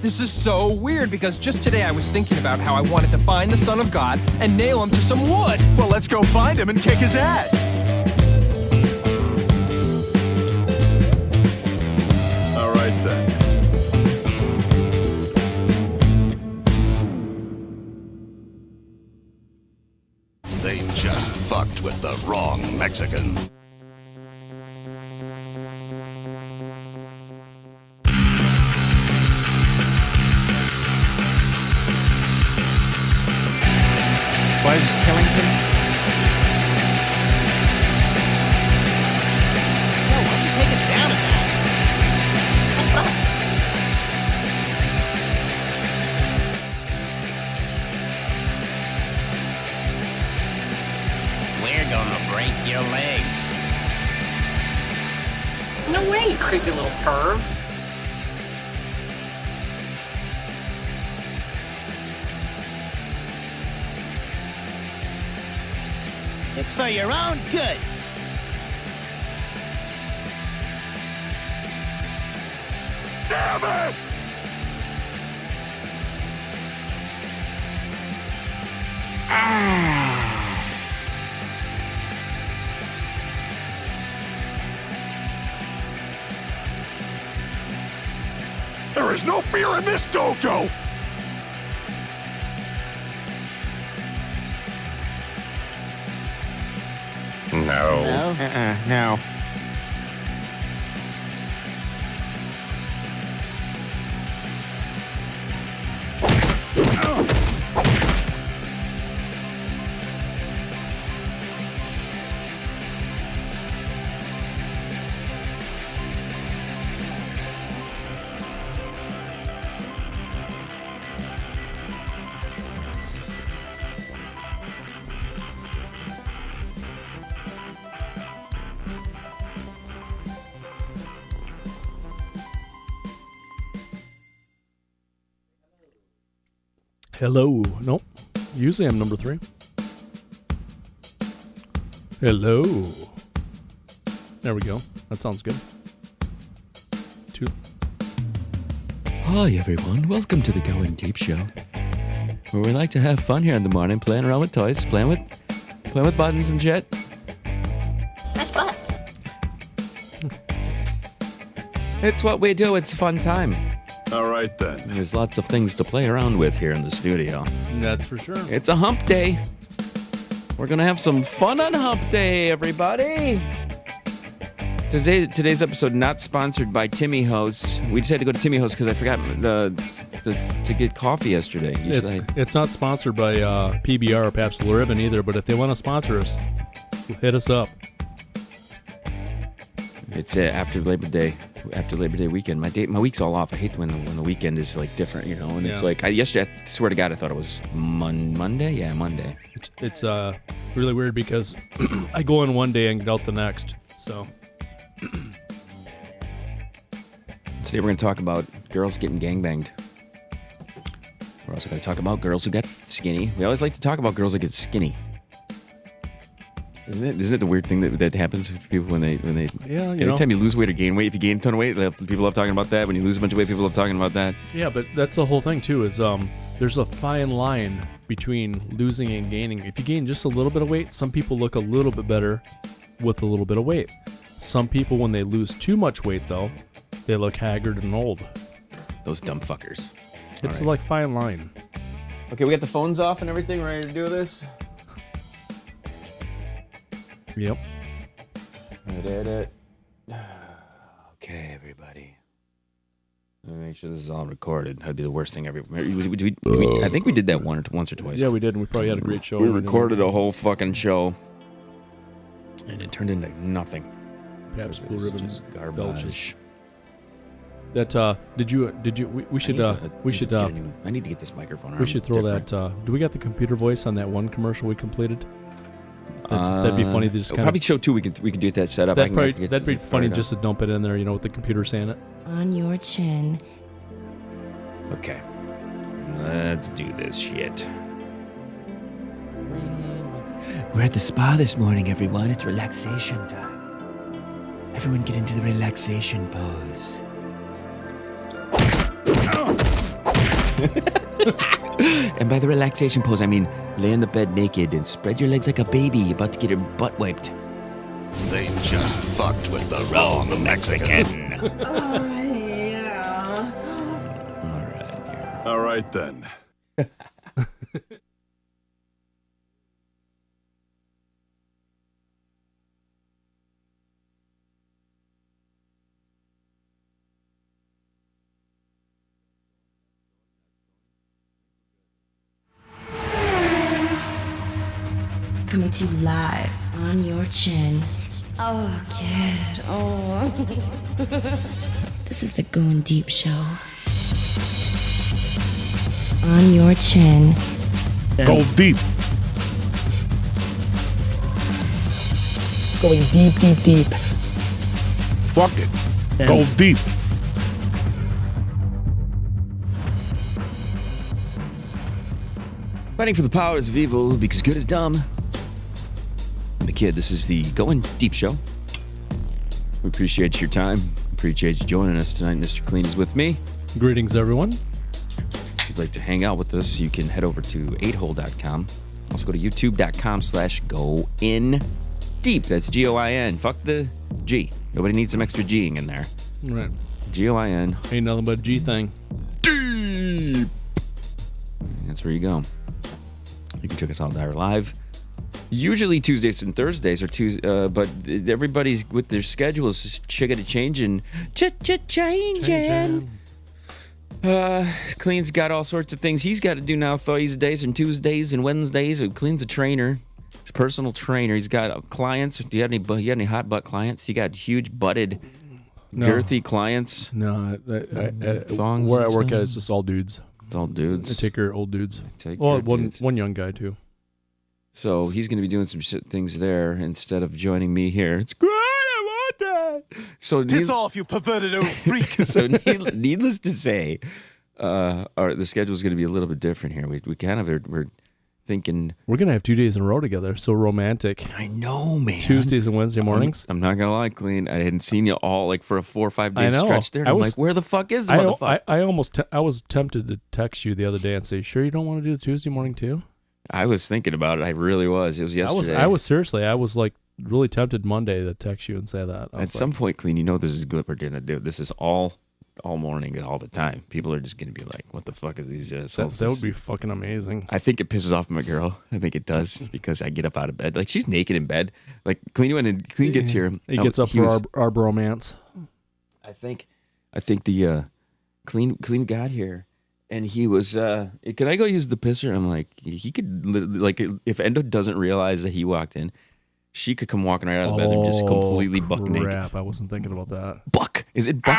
This is so weird because just today I was thinking about how I wanted to find the Son of God and nail him to some wood. Well, let's go find him and kick his ass. All right, then. They just fucked with the wrong Mexican. Why is Killington? Whoa, why don't you take it down a notch? That's fine. We're gonna break your legs. No way, you creepy little perv. It's for your own good. Damn it! There is no fear in this dojo! No. No. Hello. Nope. Usually I'm number 3. Hello. There we go. That sounds good. 2. Hi everyone, welcome to the Goin Deep Show, where we like to have fun here in the morning, playing around with toys, playing with buttons and shit. Nice butt. It's what we do, it's a fun time. All right, then. There's lots of things to play around with here in the studio. That's for sure. It's a hump day. We're gonna have some fun on hump day, everybody. Today's episode not sponsored by Timmy Ho's. We decided to go to Timmy Ho's because I forgot to get coffee yesterday. It's not sponsored by PBR or Pabst Blue Ribbon either, but if they want to sponsor us, hit us up. It's after Labor Day weekend. My week's all off. I hate when the weekend is like different, you know. And it's like yesterday. I swear to God, I thought it was Monday. Yeah, Monday. It's really weird because I go in one day and get out the next. So today we're going to talk about girls getting gangbanged. We're also going to talk about girls who get skinny. We always like to talk about girls that get skinny. Isn't it the weird thing that happens to people when they anytime you lose weight or gain weight, if you gain a ton of weight, people love talking about that. When you lose a bunch of weight, people love talking about that. Yeah, but that's the whole thing too. Is there's a fine line between losing and gaining. If you gain just a little bit of weight, some people look a little bit better with a little bit of weight. Some people, when they lose too much weight, though, they look haggard and old. Those dumb fuckers. It's like fine line. Okay, we got the phones off and everything. Ready to do this? Yep. Okay, everybody. Let me make sure this is all recorded. That'd be the worst thing ever. I think we did that once or twice. Yeah, we did, and we probably had a great show. We recorded a whole fucking show, and it turned into nothing. Pabst Blue Ribbon garbage. That we should I need to get this microphone. We should throw different. Do we got the computer voice on that one commercial we completed? That'd be funny to just kind probably show 2. We can do that setup. That'd be funny just to dump it in there, with the computer saying it. On your chin. Okay. Let's do this shit. We're at the spa this morning, everyone. It's relaxation time. Everyone get into the relaxation pose. And by the relaxation pose, I mean lay on the bed naked and spread your legs like a baby about to get your butt wiped. They just fucked with the wrong Mexican. All right then. Coming to you live on your chin. Oh, kid. Oh. This is the Goin Deep Show. On your chin. Go deep. Going deep, deep, deep. Fuck it. Go deep. Fighting for the powers of evil because good is dumb. I'm the kid. This is the Goin Deep Show. We appreciate your time. Appreciate you joining us tonight. Mr. Kleen is with me. Greetings, everyone. If you'd like to hang out with us, you can head over to 8hole.com. Also go to youtube.com/goindeep. That's G-O-I-N. Fuck the G. Nobody needs some extra G-ing in there. Right. G-O-I-N. Ain't nothing but a G thing. Deep. That's where you go. You can check us out there live. Usually Tuesdays and Thursdays are Tuesday, but everybody's with their schedules is changing. Kleen's got all sorts of things he's got to do now Thursdays and Tuesdays and Wednesdays. So Kleen's a trainer. He's a personal trainer. He's got clients. Do you have any hot butt clients? You got huge butted, girthy clients. No, Thongs where I and work stuff? at, it's just all dudes. It's all dudes. I take care of old dudes. Well, One young guy too. So he's going to be doing some things there instead of joining me here. It's great. I want that. So Piss off, you perverted old freak. So needless to say, the schedule is going to be a little bit different here. We kind of we're thinking We're gonna have 2 days in a row together. So romantic. I know, man. Tuesdays and Wednesday mornings. I'm not gonna lie, Kleen. I hadn't seen you all like for a 4 or 5 day I know. stretch there. And I'm like, where the fuck is the motherfucker? I was tempted to text you the other day and say, "Sure, you don't want to do the Tuesday morning too?" I was thinking about it. I really was. It was yesterday. I was like really tempted Monday to text you and say that. At some point, Kleen, you know this is good. We're gonna do this is all morning, all the time. People are just gonna be like, "What the fuck is these?" That would be fucking amazing. I think it pisses off my girl. I think it does because I get up out of bed. Like she's naked in bed. Like Kleen gets here. He gets up for our bromance. I think the Kleen got here. And he was, can I go use the pisser? I'm like, he could, like, if Endo doesn't realize that he walked in, she could come walking right out of the bedroom just completely buck naked. Crap, I wasn't thinking about that. Buck? Is it buck?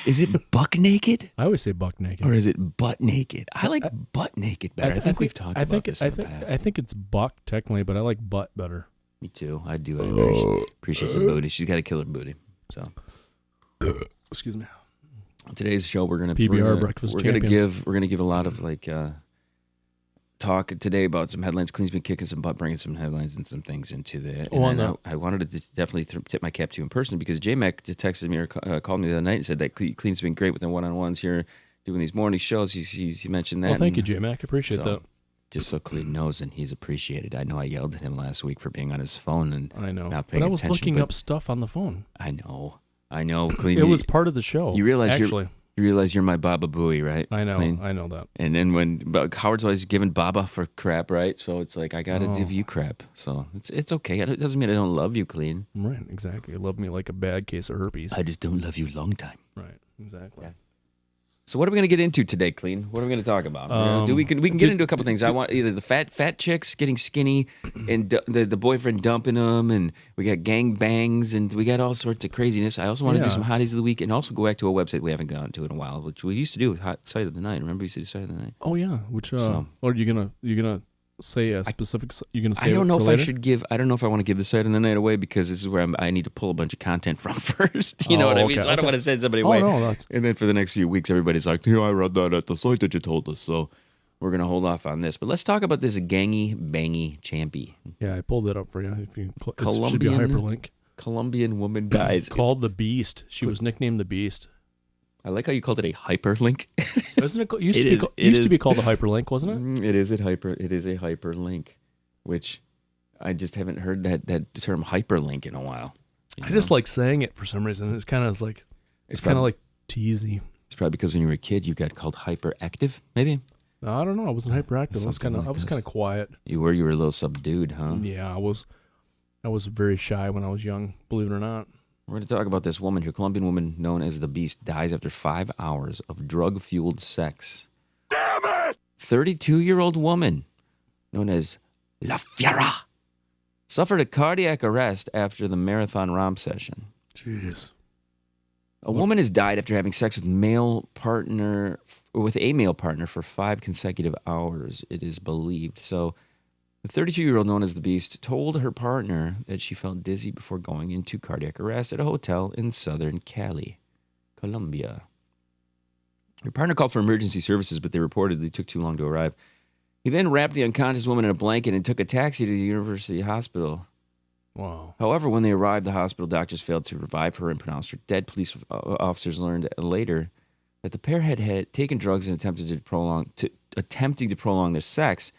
Is it buck naked? I always say buck naked. Or is it butt naked? I like butt naked better. I think we've talked about this in the past. I think it's buck technically, but I like butt better. Me too. I do. I appreciate the booty. She's got a killer booty. So, excuse me. Today's show we're gonna breakfast champions. We're gonna give a lot of like talk today about some headlines. Kleen's been kicking some butt, bringing some headlines and some things into the. I wanted to definitely tip my cap to you in person because J-Mac texted me or called me the other night and said that Kleen's been great with the one-on-ones here, doing these morning shows. He mentioned that. Well, thank you, J-Mac. Appreciate that. Just so Kleen knows and he's appreciated. I know I yelled at him last week for being on his phone and I know, not paying but I was attention, looking up stuff on the phone. I know, Kleen. It was part of the show. You realize actually. You realize you're my Baba Booey, right? I know. Kleen? I know that. And then Howard's always giving Baba for crap, right? So it's like I gotta give you crap. So it's okay. It doesn't mean I don't love you, Kleen. Right, exactly. You love me like a bad case of herpes. I just don't love you long time. Right, exactly. Yeah. So what are we gonna get into today, Kleen? What are we gonna talk about? We can get into a couple things. I want either the fat chicks getting skinny, and the boyfriend dumping them, and we got gang bangs, and we got all sorts of craziness. I also want to do some hotties of the week, and also go back to a website we haven't gone to in a while, which we used to do with Hot Site of the Night. Remember, we used to do Site of the Night. Oh yeah, which or are you gonna say a specific? You're gonna say I don't know if later? I should give. I don't know if I want to give the Site of the Night away because this is where I need to pull a bunch of content from first. You know what I mean? So I don't want to send somebody away. No, and then for the next few weeks, everybody's like, "I read that at the site that you told us." So we're gonna hold off on this. But let's talk about this gangy bangy champy. Yeah, I pulled it up for you. If you it should be a hyperlink. Colombian woman dies. Called the Beast. She was nicknamed the Beast. I like how you called it a hyperlink. Isn't it? Used to be called a hyperlink, wasn't it? It is a hyperlink, which I just haven't heard that term hyperlink in a while. I just like saying it for some reason. It's kind of like it's kind of like teasy. It's probably because when you were a kid, you got called hyperactive, maybe. No, I don't know. I wasn't hyperactive. I was kind of quiet. You were a little subdued, huh? Yeah, I was very shy when I was young. Believe it or not. We're going to talk about this woman, a Colombian woman known as the Beast, dies after 5 hours of drug-fueled sex. Damn it! 32-year-old woman known as La Fiera suffered a cardiac arrest after the marathon romp session. Jeez. A woman has died after having sex with a male partner for 5 consecutive hours, it is believed. So the 32-year-old known as the Beast told her partner that she felt dizzy before going into cardiac arrest at a hotel in southern Cali, Colombia. Her partner called for emergency services, but they reportedly took too long to arrive. He then wrapped the unconscious woman in a blanket and took a taxi to the university hospital. Wow. However, when they arrived, the hospital doctors failed to revive her and pronounced her dead. Police officers learned later that the pair had taken drugs and attempting to prolong their sex.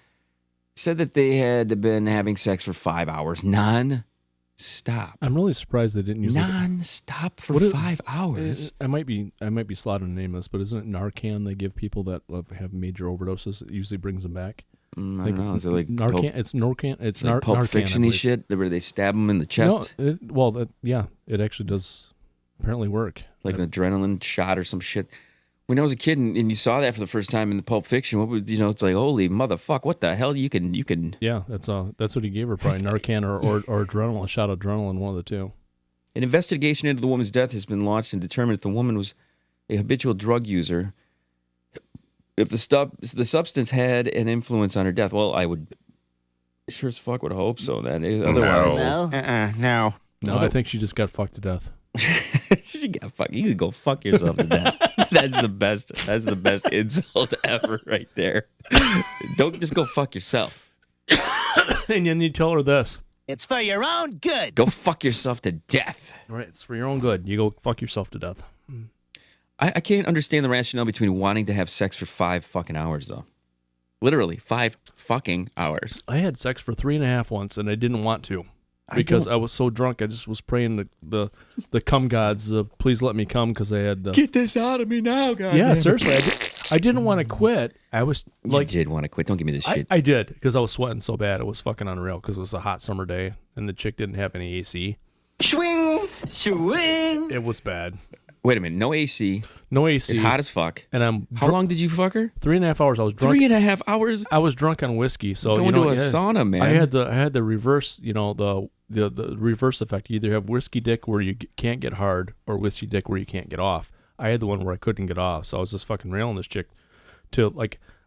Said that they had been having sex for 5 hours non-stop. I'm really surprised they didn't use non-stop for 5 hours. I might be slaughtering to name this, but isn't it Narcan they give people that have major overdoses? It usually brings them back. I don't know. Is it like Narcan? It's Narcan. It's like Pulp Narcan, Fiction-y shit where they stab them in the chest? No, it actually does apparently work. Like an adrenaline shot or some shit. When I was a kid and you saw that for the first time in the Pulp Fiction, what was, it's like, holy motherfuck, what the hell? You can. Yeah, that's what he gave her, probably Narcan or adrenaline, a shot of adrenaline, one of the two. An investigation into the woman's death has been launched and determined if the woman was a habitual drug user. If the substance had an influence on her death, well, I would sure as fuck would hope so. Then otherwise, no. I think she just got fucked to death. She got fucked. You could go fuck yourself to death. That's the best. That's the best insult ever, right there. Don't just go fuck yourself. And then you tell her this. It's for your own good. Go fuck yourself to death. Right, it's for your own good. You go fuck yourself to death. I can't understand the rationale between wanting to have sex for 5 fucking hours, though. Literally, 5 fucking hours. I had sex for 3.5 once, and I didn't want to. Because I was so drunk, I just was praying the cum gods, please let me come, because I had... Get this out of me now, God. Yeah, seriously. I didn't want to quit. I was like... You did want to quit. Don't give me this shit. I did, because I was sweating so bad. It was fucking unreal, because it was a hot summer day, and the chick didn't have any AC. Swing, swing. It was bad. Wait a minute. No AC. No AC. It's hot as fuck. And How long did you fuck her? 3.5 hours. I was drunk. 3.5 hours? I was drunk on whiskey. So going to a sauna, man. I had the reverse, the reverse effect. You either have whiskey dick where you can't get hard or whiskey dick where you can't get off. I had the one where I couldn't get off. So I was just fucking railing this chick to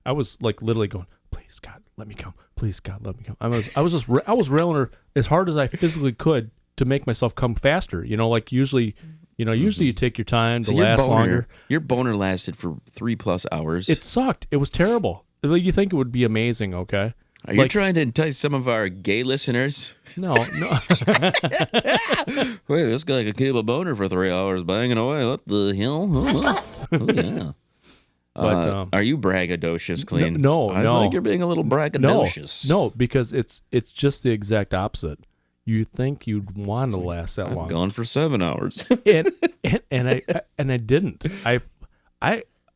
I was like literally going, please God, let me come. Please God, let me come. I was railing her as hard as I physically could to make myself come faster. Usually you take your time to last longer. Your boner lasted for 3+ hours. It sucked. It was terrible. You think it would be amazing, okay? Are you trying to entice some of our gay listeners? No. Wait, this guy can keep a boner for 3 hours banging away. What the hell? Oh, yeah. But are you braggadocious, Kleen? No. I think you're being a little braggadocious. No, because it's just the exact opposite. You think you'd want to last that long? I've gone for 7 hours, and I didn't.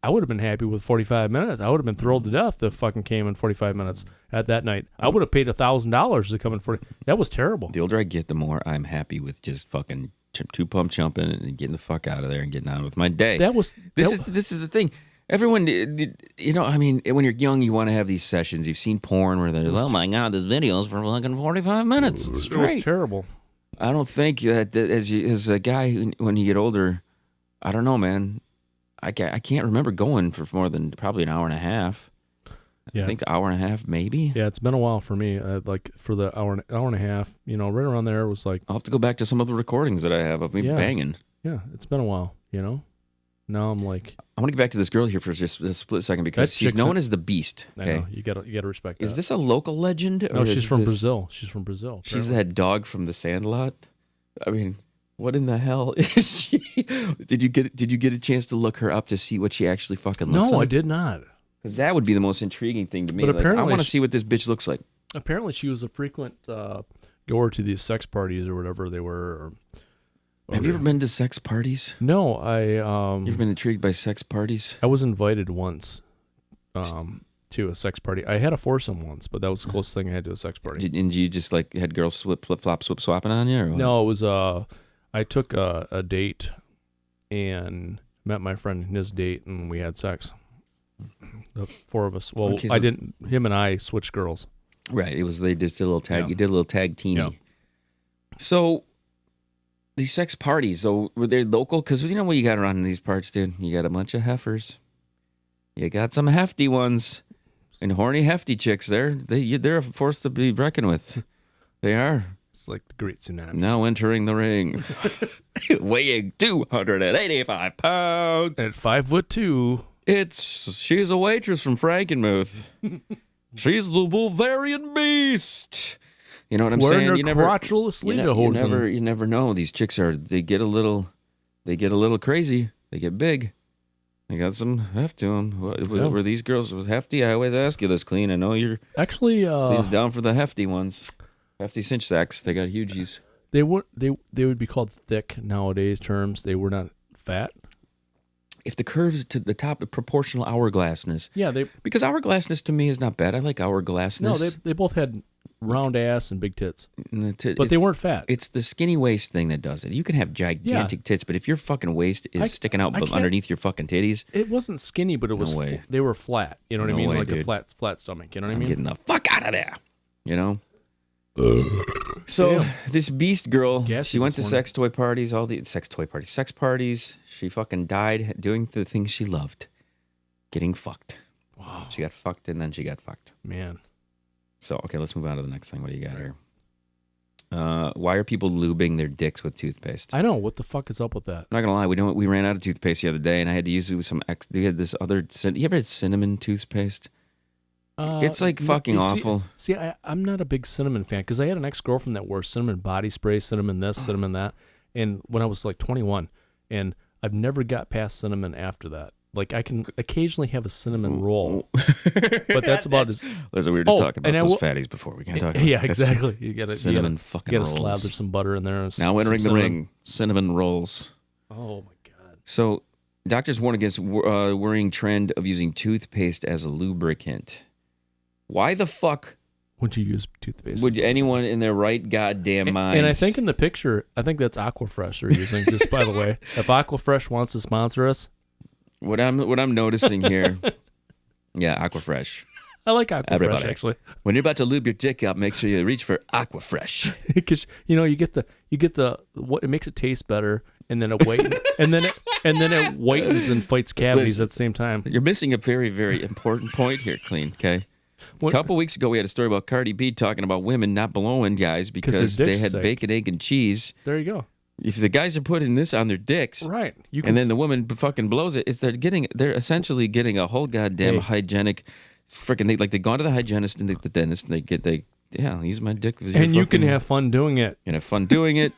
I would have been happy with 45 minutes. I would have been thrilled to death if fucking came in 45 minutes at that night. I would have paid $1,000 to come in 40. That was terrible. The older I get, the more I'm happy with just fucking 2-pump jumping and getting the fuck out of there and getting on with my day. This is the thing. Everyone, when you're young, you want to have these sessions. You've seen porn where they're, oh my God, this video's for fucking 45 minutes. It was terrible. I don't think that as a guy, when you get older, I don't know, man. I can't remember going for more than probably an hour and a half. Yeah. I think an hour and a half, maybe. Yeah, it's been a while for me. For the hour and a half, right around there, it was like... I'll have to go back to some of the recordings that I have of me banging. Yeah, it's been a while, Now I'm like... I want to get back to this girl here for just a split second because she's known as the Beast. Okay, I know, you gotta respect that. Is this a local legend? No, she's from Brazil. She's from Brazil. She's that dog from The Sandlot. I mean, What in the hell is she? Did you get a chance to look her up to see what she actually fucking looks like? No, I did not. Because that would be the most intriguing thing to me. But Like, I apparently want to see what this bitch looks like. Apparently, she was a frequent goer to these sex parties or whatever they were. Have you ever been to sex parties? No, I. You ever been intrigued by sex parties? I was invited once to a sex party. I had a foursome once, but that was the closest thing I had to a sex party. And you just like had girls flip-flop, swip-swapping on you? Or what? No, it was I took a date and met my friend and his date, and we had sex. The four of us. Well, Okay, so- I didn't. Him and I switched girls. Right. It was they just did a little tag. Yeah. You did a little tag teamy. Yeah. So these sex parties, though, were they local? Because you know what you got around in these parts, dude. You got a bunch of heifers. You got some hefty ones, and horny hefty chicks. They're a force to be reckoned with. They are. It's like the Great Tsunami. Now entering the ring, weighing 285 pounds. At 5'2". She's a waitress from Frankenmuth. She's the Bavarian beast. You know what I'm Wearing saying? her You never, crotchless you, lederhosen. you never know. These chicks they get a little crazy. They get big. They got some heft to them. Were these girls was hefty? I always ask you this, Kleen. I know you're Actually, Kleen's down for the hefty ones. Hefty cinch sacks. They got hugies. they would be called thick nowadays terms. They were not fat. If the curves to the top, proportional hourglassness. Yeah, Because hourglassness to me is not bad. I like hourglassness. no, they both had round ass and big tits, But but they weren't fat. It's the skinny waist thing that does it. You can have gigantic tits, but if your fucking waist is sticking out can't- underneath your fucking titties, It wasn't skinny, but it was. way. They were flat. You know what I No mean? way, Like dude. a flat stomach. You know what I I'm mean? getting the fuck out of there. You know? So Damn. this beast girl, Gassy she went to this morning. sex parties. She fucking died doing the things she loved, getting fucked. Wow, She got fucked and then she got fucked. man. So okay, let's move on to the next thing. What do you got here? Why are people lubing their dicks with toothpaste? I know what the fuck is up with that. I'm not gonna lie, we ran out of toothpaste the other day, and I had to use it with some. We had this other. You ever had cinnamon toothpaste? It's like fucking awful. See, I'm not a big cinnamon fan because I had an ex-girlfriend that wore cinnamon body spray, cinnamon this, cinnamon that, and when I was like 21, and I've never got past cinnamon after that. Like I can occasionally have a cinnamon roll, but that's about as. Listen, we were just talking about and I those will- fatties before. We can't talk about Yeah, this. exactly. You got to Cinnamon fucking You got to rolls. slather some butter in there. Now entering the some ring, cinnamon rolls. Oh my god. So, doctors warn against worrying trend of using toothpaste as a lubricant. Why the fuck Would you use toothpaste? would anyone in their right goddamn mind? And I think in the picture, I think that's Aquafresh they're using. Just by the way, if Aquafresh wants to sponsor us, what I'm noticing here, yeah, Aquafresh. I like Aquafresh Everybody. actually, When you're about to lube your dick up, make sure you reach for Aquafresh. because you get the what it makes it taste better, and then it whitens, and then it whitens and fights cavities at the same time. You're missing a very, very important point here, Kleen. Okay. A couple weeks ago, we had a story about Cardi B talking about women not blowing guys because their they dick's had sick. bacon, egg, and cheese. There you go. If the guys are putting this on their dicks, Right. You can and then the woman fucking blows it, they're essentially getting a whole goddamn Hey. hygienic, freaking they've gone to the hygienist and the dentist and I'll use my dick. and you can have fun doing it. and have fun doing it.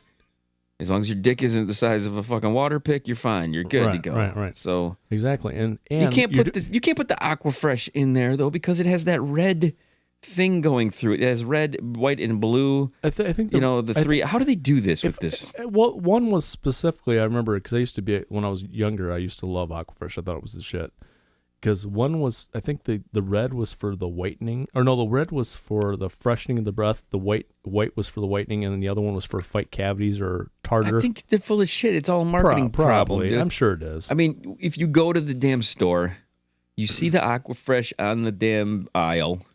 As long as your dick isn't the size of a fucking water pick, you're fine. You're good to Right, go. right. So Exactly. And you can't you put do- you can't put the Aquafresh in there though because it has that red thing going through it. It has red, white, and blue. I think The three. How do they do this with this? Well, one was specifically I remember because I used to be when I was younger. I used to love Aquafresh. I thought it was the shit. Because one was, I think the red was for the whitening, or no, the red was for the freshening of the breath. The white was for the whitening, and then the other one was for fight cavities or tartar. I think they're full of shit. It's all a marketing problem. Probably. Dude. I'm sure it is. I mean, if you go to the damn store, you see the Aquafresh on the damn aisle.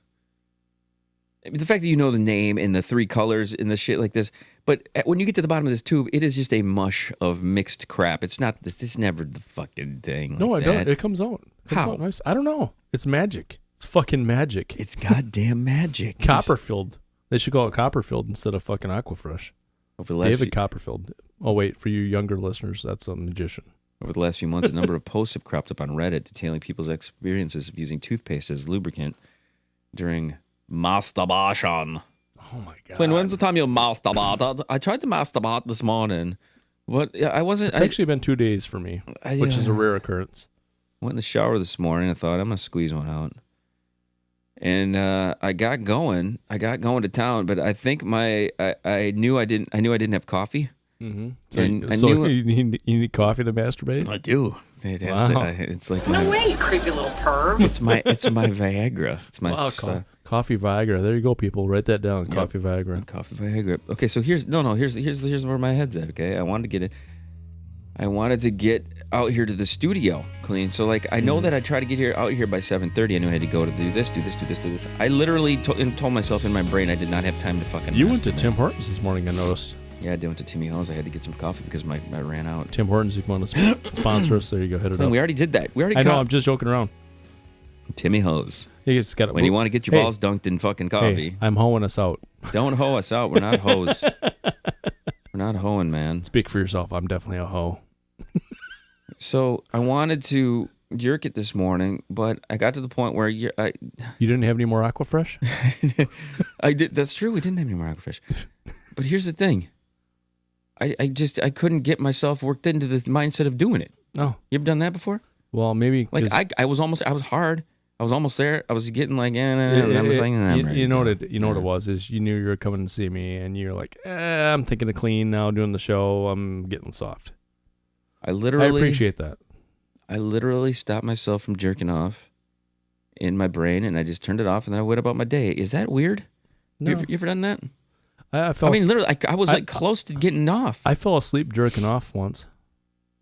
I mean, the fact that you know the name and the three colors and the shit like this, but when you get to the bottom of this tube, it is just a mush of mixed crap. It's not. It's never the fucking thing. No, like it that. don't. It comes out. It comes How? out nice. I don't know. It's magic. It's fucking magic. It's goddamn magic. Copperfield. They should call it Copperfield instead of fucking Aquafresh. Over the last David few, Copperfield. Oh wait, for you younger listeners, that's a magician. over the last few months, a number of posts have cropped up on Reddit detailing people's experiences of using toothpaste as lubricant during masturbation. Oh my god. Clint, when's the time you masturbated? I tried to masturbate this morning What? Yeah, I wasn't. It's actually been 2 days for me, which is a rare occurrence. Went in the shower this morning. I thought I'm gonna squeeze one out, and I got going. I got going to town, but I think I knew I didn't have coffee. Mm-hmm. So you need coffee to masturbate? I do. It's like No way, you creepy little perv. It's my Viagra. It's my coffee Viagra. There you go, people. Write that down. Yep. Coffee Viagra. Coffee Viagra. Okay, so here's where my head's at. Okay, I wanted to get out here to the studio, Kleen. So like I know that I try to get out here by 7:30. I knew I had to go to do this. I literally told myself in my brain I did not have time to fucking. You went to Tim Hortons this morning, I noticed. Yeah, I did. Went to Timmy Ho's. I had to get some coffee because I ran out. Tim Hortons, if you want to sponsor us, there you go. Hit it up. We already did that. I know. I'm just joking around. Timmy Ho's. You just got when you want to get your balls dunked in fucking coffee. Hey, I'm hoeing us out. Don't hoe us out. We're not hoes. We're not hoeing, man. Speak for yourself. I'm definitely a hoe. So I wanted to jerk it this morning, but I got to the point where you didn't have any more Aquafresh? I did. That's true. We didn't have any more Aquafresh. But here's the thing. I couldn't get myself worked into the mindset of doing it. No. You ever done that before? Well, maybe. Like I was hard. I was almost there. I was getting like, I was like, you know what it was is you knew you were coming to see me, and you're like, I'm thinking of Kleen now, doing the show. I'm getting soft. I appreciate that. I literally stopped myself from jerking off in my brain, and I just turned it off, and then I went about my day. Is that weird? No. You ever done that? Literally, I was close to getting off. I fell asleep jerking off once.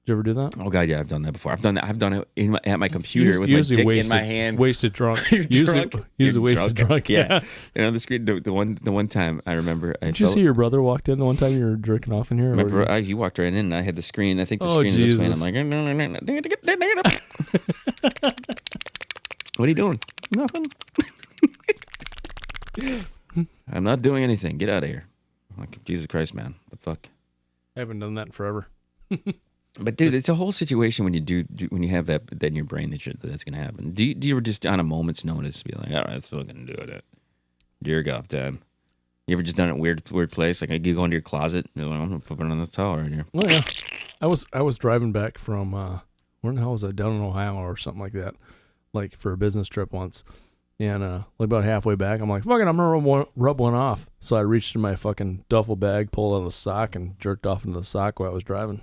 Did you ever do that? Oh God, yeah, I've done that before. I've done it at my computer with my dick in my hand. Wasted drunk. Usually wasted drunk. Yeah. And on the screen, the one time I remember, Did you see your brother walked in the one time you were jerking off in here? He walked right in, and I had the screen. I think the screen is this way, and I'm like, what are you doing? Nothing. I'm not doing anything. Get out of here. Like, Jesus Christ, man. The fuck? I haven't done that in forever. But dude, it's a whole situation when you have that in your brain that's gonna happen. Do you ever just on a moment's notice be like, all right, that's what I'm gonna do it. Jerk off time. You ever just done it in a weird place? Like you go into your closet, you're like, I'm gonna put it on the towel right here. Well, yeah. I was driving back from where the hell was I? Down in Ohio or something like that, like for a business trip once. And like about halfway back, I'm like, fuck it, I'm gonna rub one off. So I reached in my fucking duffel bag, pulled out a sock, and jerked off into the sock while I was driving.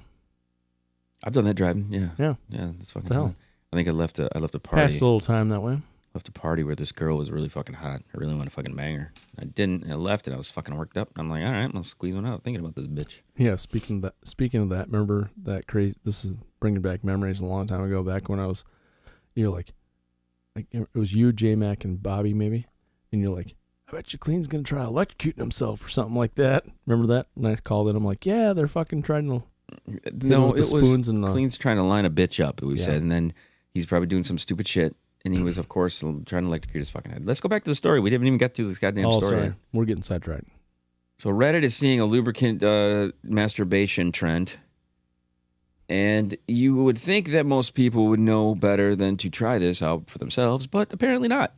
I've done that driving. Yeah. That's fucking hell. I think I left a party. Passed a little time that way. Left a party where this girl was really fucking hot. I really want to fucking bang her. I didn't. I left and I was fucking worked up. I'm like, all right, I'm gonna squeeze one out. Thinking about this bitch. Yeah. Speaking of that, remember that crazy? This is bringing back memories a long time ago. Back when I was, like it was you, J Mac, and Bobby maybe, and you're like, I bet you Kleen's gonna try electrocuting himself or something like that. Remember that? And I called it. I'm like, yeah, they're fucking trying to. No, it was Kleen's trying to line a bitch up, we said, and then he's probably doing some stupid shit, and he was, of course, trying to electrocute his fucking head. Let's go back to the story. We didn't even get through this goddamn story. Sorry. We're getting sidetracked. So Reddit is seeing a lubricant masturbation trend, and you would think that most people would know better than to try this out for themselves, but apparently not.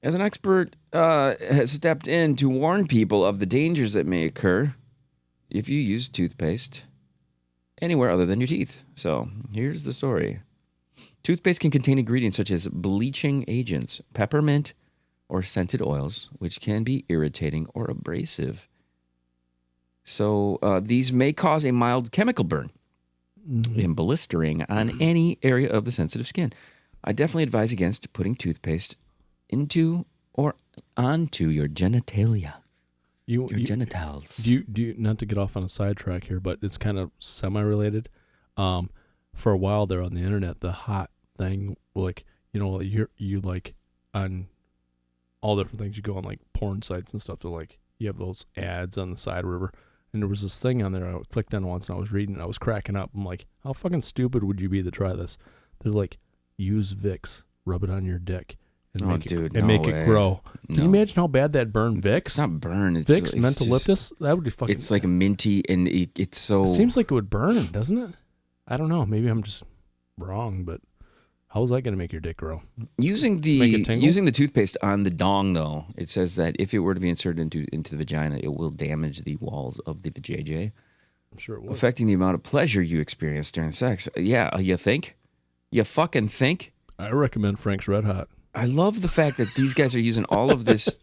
As an expert has stepped in to warn people of the dangers that may occur if you use toothpaste anywhere other than your teeth. So here's the story. Toothpaste can contain ingredients such as bleaching agents, peppermint, or scented oils, which can be irritating or abrasive. So these may cause a mild chemical burn and blistering on any area of the sensitive skin. I definitely advise against putting toothpaste into or onto your genitalia. Your genitals. Do you not to get off on a sidetrack here, but it's kind of semi-related. For a while there on the internet, the hot thing, like, you like on all different things, you go on like porn sites and stuff, to like, you have those ads on the side or whatever, and there was this thing on there I clicked on once and I was reading, I was cracking up. I'm like, how fucking stupid would you be to try this? They're like, use Vicks, rub it on your dick. And make it grow. Can you imagine how bad that burn Vicks? It's not burn. It's Vicks Mentoliptus? That would be fucking... It's like a minty, and it's so... It seems like it would burn, doesn't it? I don't know. Maybe I'm just wrong, but how is that going to make your dick grow? Using the toothpaste on the dong, though, it says that if it were to be inserted into the vagina, it will damage the walls of the vajayjay. I'm sure it would. affecting the amount of pleasure you experience during sex. Yeah, you think? You fucking think? I recommend Frank's Red Hot. I love the fact that these guys are using all of this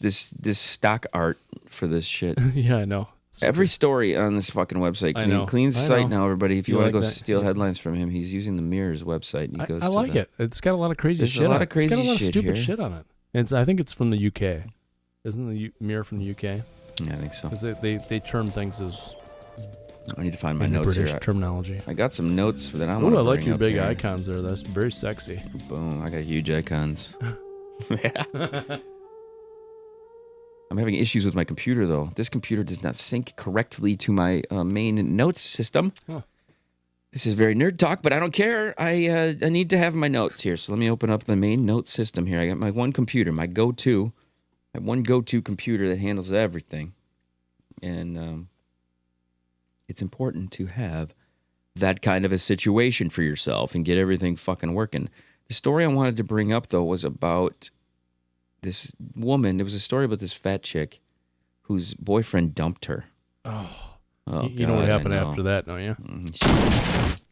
stock art for this shit. Yeah, I know. Every story on this fucking website. I know. Clean's I site know. now, everybody. If you You want to like go that? steal headlines from him, he's using the Mirror's website. And he goes I to like the, it. It's got a lot of crazy There's shit a lot on of it. It's got a crazy lot of shit stupid here. shit on it. And I think it's from the UK. Isn't the Mirror from the UK? Yeah, I think so. Because they term things as I need to find my in notes British here. terminology. I got some notes that I Oh, want to I like bring your up big here. icons there. That's very sexy. Boom! I got huge icons. I'm having issues with my computer, though. This computer does not sync correctly to my main notes system. Huh. This is very nerd talk, but I don't care. I need to have my notes here. So let me open up the main note system here. I got my one computer, my one go-to computer that handles everything. And it's important to have that kind of a situation for yourself and get everything fucking working. The story I wanted to bring up, though, was about this woman. There was a story about this fat chick whose boyfriend dumped her. Oh, You know what God, I happened know. after that, don't you?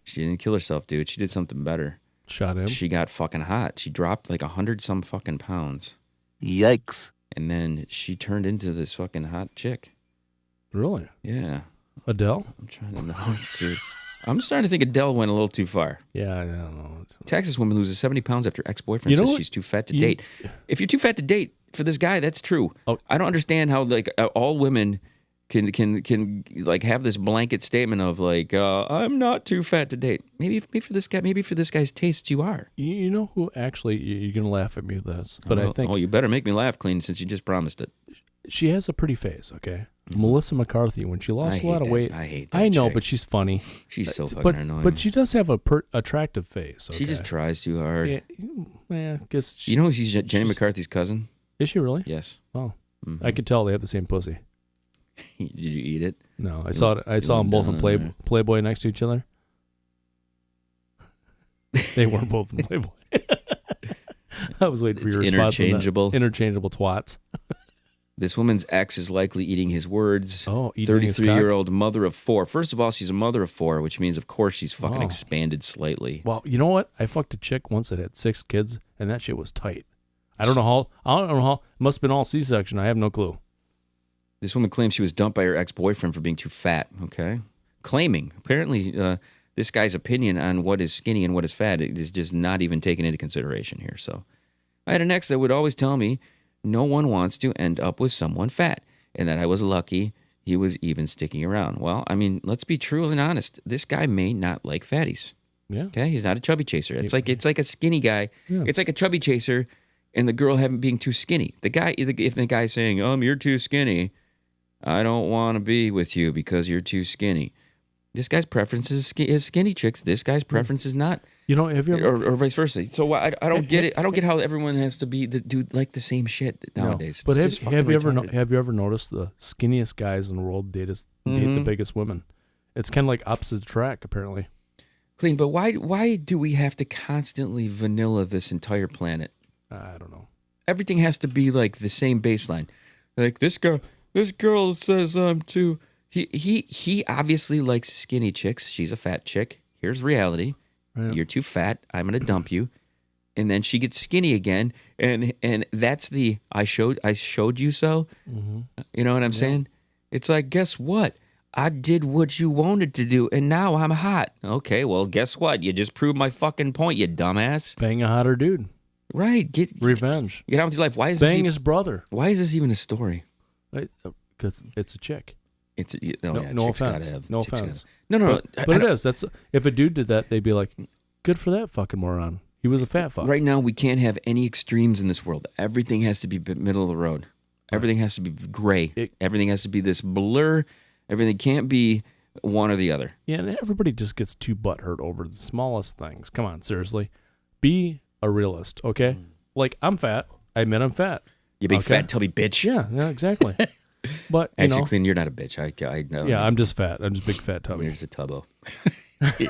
She didn't kill herself, dude. She did something better. Shot him. She got fucking hot. She dropped like 100-some fucking pounds. Yikes. And then she turned into this fucking hot chick. Really? Yeah. Adele? I'm trying to know, dude. I'm starting to think Adele went a little too far. Yeah, I don't know. Texas woman loses 70 pounds after ex-boyfriend You know says what? she's too fat to date. If you're too fat to date for this guy, that's true. Oh. I don't understand how like all women can like have this blanket statement of like I'm not too fat to date. Maybe for this guy, maybe for this guy's tastes, you are. You know who actually, you're going to laugh at me with this, but I think you better make me laugh, Clean, since you just promised it. she has a pretty face, okay? Melissa McCarthy, when she lost a lot of weight. I hate that I know, chick. but she's funny. She's so fucking but, annoying. But she does have a attractive face. Okay? She just tries too hard. Yeah, I guess she, You know she's Jenny McCarthy's cousin? is she really? Yes. Oh, I could tell they have the same pussy. Did you eat it? No, I saw it. I saw them both in Playboy next to each other. They weren't both in Playboy. I was waiting for your response. Interchangeable. Interchangeable twats. This woman's ex is likely eating his words. Oh, eating his cock? 33-year-old mother of 4. First of all, she's a mother of 4, which means, of course, she's fucking Oh. expanded slightly. Well, you know what? I fucked a chick once that had 6 kids, and that shit was tight. I don't know how. It must have been all C-section. I have no clue. This woman claims she was dumped by her ex-boyfriend for being too fat. Okay, claiming apparently this guy's opinion on what is skinny and what is fat is just not even taken into consideration here. So, I had an ex that would always tell me, no one wants to end up with someone fat, and that I was lucky he was even sticking around. Well, I mean, let's be true and honest. This guy may not like fatties. Yeah. Okay, he's not a chubby chaser. It's like a skinny guy. Yeah. It's like a chubby chaser, and the girl being too skinny. The guy, if the guy's saying, you're too skinny, I don't want to be with you because you're too skinny. This guy's preference is skinny chicks. This guy's preference is not. You know, have you ever, or vice versa. So I don't get it. I don't get how everyone has to be like the same shit nowadays. But It's just have you ever fucking retarded. have you ever noticed the skinniest guys in the world date the biggest women? It's kind of like opposite track, apparently. Clean, but why do we have to constantly vanilla this entire planet? I don't know. Everything has to be like the same baseline. Like this girl says I'm too. He obviously likes skinny chicks. She's a fat chick. Here's reality. Yeah. You're too fat. I'm gonna dump you. And then she gets skinny again, and that's the I showed you so. Mm-hmm. You know what I'm saying? It's like, guess what? I did what you wanted to do, and now I'm hot. Okay, well, guess what? You just proved my fucking point, you dumbass. Bang a hotter dude. Right? Revenge. Get on with your life. Why is Bang his brother. Why is this even a story? Because it's a chick. It's No chicks offense. gotta have, No chicks offense. gotta- No. But it is. That's if a dude did that, they'd be like, "Good for that fucking moron. He was a fat fuck." Right now, we can't have any extremes in this world. Everything has to be middle of the road. Everything has to be gray. Everything has to be this blur. Everything can't be one or the other. Yeah, and everybody just gets too butthurt over the smallest things. Come on, seriously. Be a realist, okay? Like, I'm fat. I admit I'm fat. You big Okay. fat tubby bitch. Yeah, exactly. But, you Actually, know. Clean, you're not a bitch. I know. Yeah, I'm just fat. I'm just big fat tubby. You're just a tubbo.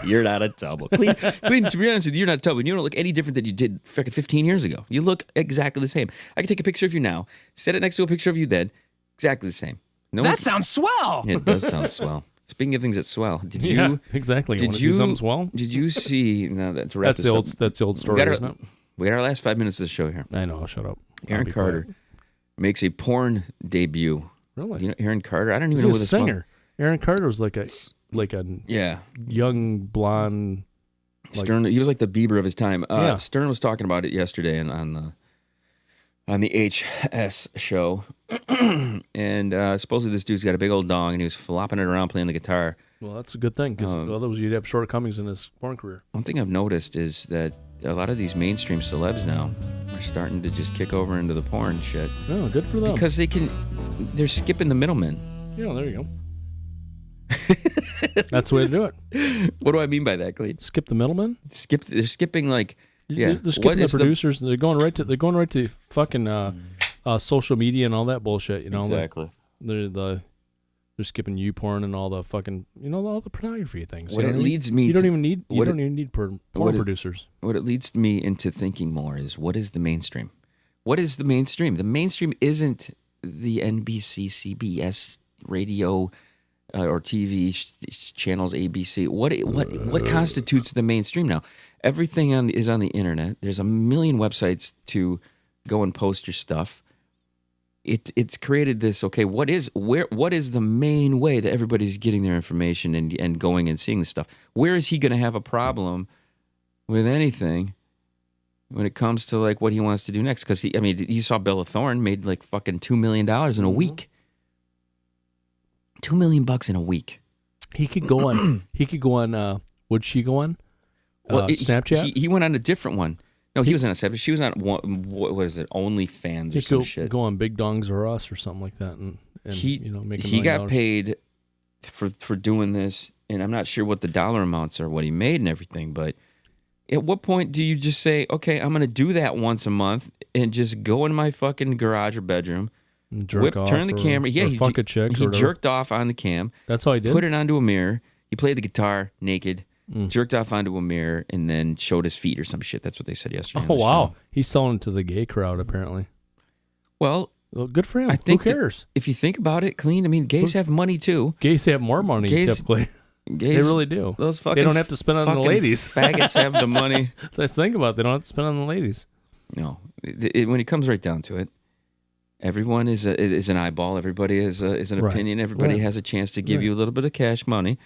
You're not a tubbo. Clean, to be honest with you, you're not a tubbo. You don't look any different than you did fucking 15 years ago. You look exactly the same. I can take a picture of you now, set it next to a picture of you then. Exactly the same. That sounds swell. It does sound swell. Speaking of things that swell, did Yeah, you exactly. You Did want to you see something swell? Did you see? No, to wrap That's this the up, old. That's the old story, isn't it? we got our last 5 minutes of the show here. I know. Shut up. Aaron I'll be Carter quiet. makes a porn debut. Really? You know Aaron Carter? I don't even He's know a who this singer. Aaron Carter was like a Yeah. young blonde. Stern. He was like the Bieber of his time. Yeah. Stern was talking about it yesterday on the HS show, and supposedly this dude's got a big old dong, and he was flopping it around playing the guitar. Well, that's a good thing because otherwise you'd have shortcomings in his porn career. One thing I've noticed is that a lot of these mainstream celebs now are starting to just kick over into the porn shit. Oh, good for them. Because they're skipping the middlemen. Yeah, there you go. That's the way to do it. What do I mean by that, Kleen? Skip the middleman. They're skipping like They're skipping the producers. They're going right to fucking social media and all that bullshit. You know, exactly. They're skipping porn and all the fucking all the pornography things. What it leads me you to- don't even need what it- porn what it- producers. What it leads me into thinking more is, what is the mainstream? What is the mainstream? The mainstream isn't the NBC, CBS radio or TV channels, ABC. What constitutes the mainstream now? Everything is on the internet. There's a million websites to go and post your stuff. It's created this. Okay, what is the main way that everybody's getting their information and going and seeing this stuff? Where is he going to have a problem with anything when it comes to like what he wants to do next? Because you saw Bella Thorne made like fucking $2 million in a week. $2 million in a week. He could go on. Would she go on? Snapchat. He went on a different one. No, he was on a Snapchat. She was on what is it? OnlyFans or some shit. Go on Big Dongs or Us or something like that, and make. He got paid for doing this, and I'm not sure what the dollar amounts are, what he made and everything. But at what point do you just say, okay, I'm going to do that once a month and just go in my fucking garage or bedroom? Turn the camera. Yeah, fuck a chick. He jerked off on the cam. That's all he did. Put it onto a mirror. He played the guitar naked, jerked off onto a mirror, and then showed his feet or some shit. That's what they said yesterday. Oh wow, he's selling it to the gay crowd apparently. Well, good for him. I think who cares? If you think about it, Kleen. I mean, gays have money too. Gays have more money typically. They really do. Those fucking they don't have to spend on the ladies. Faggots have the money. Let's think about it. They don't have to spend on the ladies. No, when it comes right down to it. Everyone is an eyeball. Everybody is an opinion. Everybody has a chance to give you a little bit of cash money.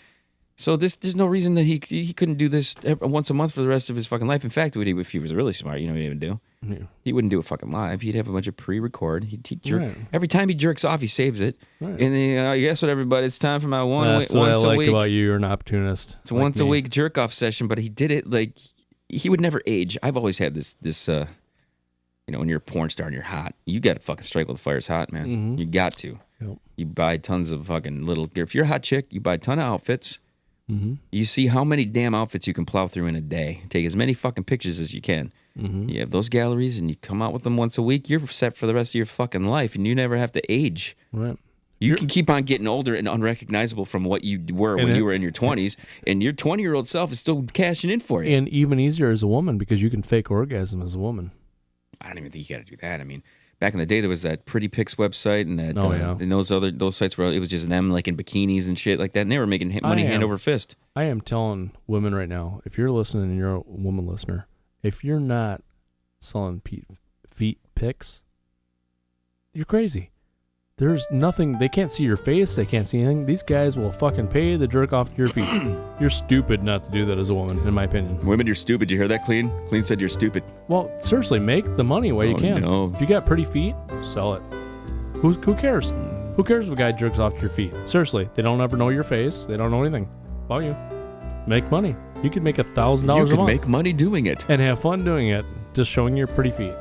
So there's no reason that he couldn't do this once a month for the rest of his fucking life. In fact, if he was really smart, what he would do? Yeah. He wouldn't do it fucking live. He'd have a bunch of pre-record. He'd jerk. Every time he jerks off, he saves it. Right. And then, guess what, everybody? It's time for my That's what I like about you. You're an opportunist. It's a once a week jerk off session, but he did it like he would never age. I've always had this. When you're a porn star and you're hot, you got to fucking strike while the fire's hot, man. Mm-hmm. You got to. Yep. You buy tons of fucking little gear. If you're a hot chick, you buy a ton of outfits. Mm-hmm. You see how many damn outfits you can plow through in a day. Take as many fucking pictures as you can. Mm-hmm. You have those galleries and you come out with them once a week. You're set for the rest of your fucking life, and you never have to age. Right. You can keep on getting older and unrecognizable from what you were when you were in your 20s, and your 20-year-old self is still cashing in for you. And even easier as a woman because you can fake orgasm as a woman. I don't even think you got to do that. I mean, back in the day, there was that Pretty Pics website and that and those sites where it was just them like in bikinis and shit like that, and they were making money hand over fist. I am telling women right now, if you're listening and you're a woman listener, if you're not selling feet pics, you're crazy. There's nothing. They can't see your face. They can't see anything. These guys will fucking pay the jerk off to your feet. You're stupid not to do that as a woman, in my opinion. Women, you're stupid. You hear that, Kleen? Kleen said you're stupid. Well, seriously, make the money while you can. No. If you got pretty feet, sell it. Who cares? Who cares if a guy jerks off to your feet? Seriously, they don't ever know your face. They don't know anything about you. Make money. You could make $1,000 a month. You could make money doing it. And have fun doing it, just showing your pretty feet.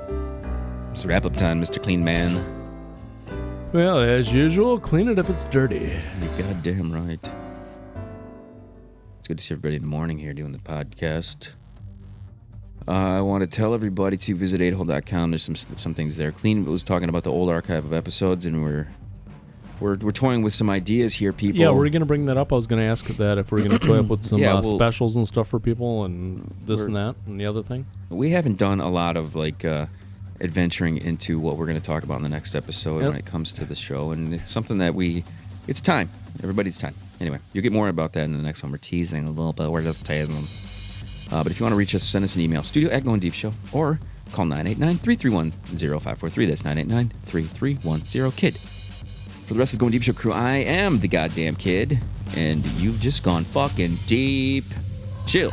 It's wrap-up time, Mr. Clean Man. Well, as usual, clean it if it's dirty. You're goddamn right. It's good to see everybody in the morning here doing the podcast. I want to tell everybody to visit 8hole.com. There's some things there. Kleen was talking about the old archive of episodes, and we're toying with some ideas here, people. Yeah, we're going to bring that up. I was going to ask that if we're going to toy up with some specials and stuff for people and this and that and the other thing. We haven't done a lot of adventuring into what we're going to talk about in the next episode when it comes to the show, and it's something that it's time. Everybody's time. Anyway, you'll get more about that in the next one. We're teasing a little bit. We're just teasing them. But if you want to reach us, send us an email, studio@Goin Deep Show, or call 989-331-0543. That's 989-3310-KID. For the rest of the Goin Deep Show crew, I am the goddamn kid, and you've just gone fucking deep. Chill.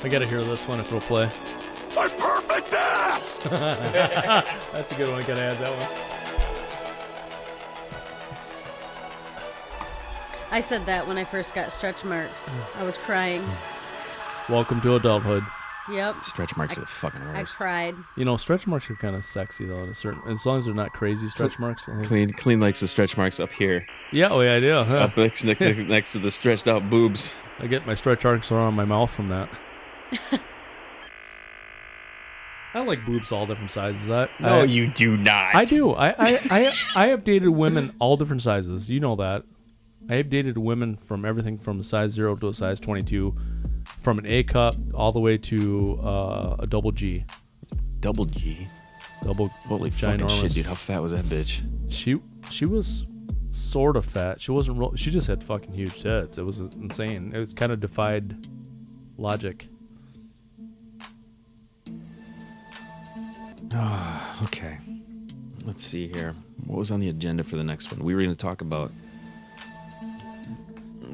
I gotta hear this one if it'll play. My perfect ass! That's a good one. I gotta add that one. I said that when I first got stretch marks. I was crying. Welcome to adulthood. Yep. Stretch marks are the fucking I worst. cried. You know, stretch marks are kind of sexy though. At a certain, as long as they're not crazy stretch marks. I think. Clean likes the stretch marks up here. Yeah, oh yeah, I do. Yeah. Up next to the stretched out boobs. I get my stretch marks around my mouth from that. I like boobs all different sizes. No, you do not. I do. I have dated women all different sizes. You know that. I have dated women from everything from a size 0 to a size 22, from an A cup all the way to a double G. Double G. Double. Holy fucking shit, dude! How fat was that bitch? She was sort of fat. She wasn't. She just had fucking huge tits. It was insane. It was kind of defied logic. Okay. Let's see here. What was on the agenda for the next one? We were going to talk about.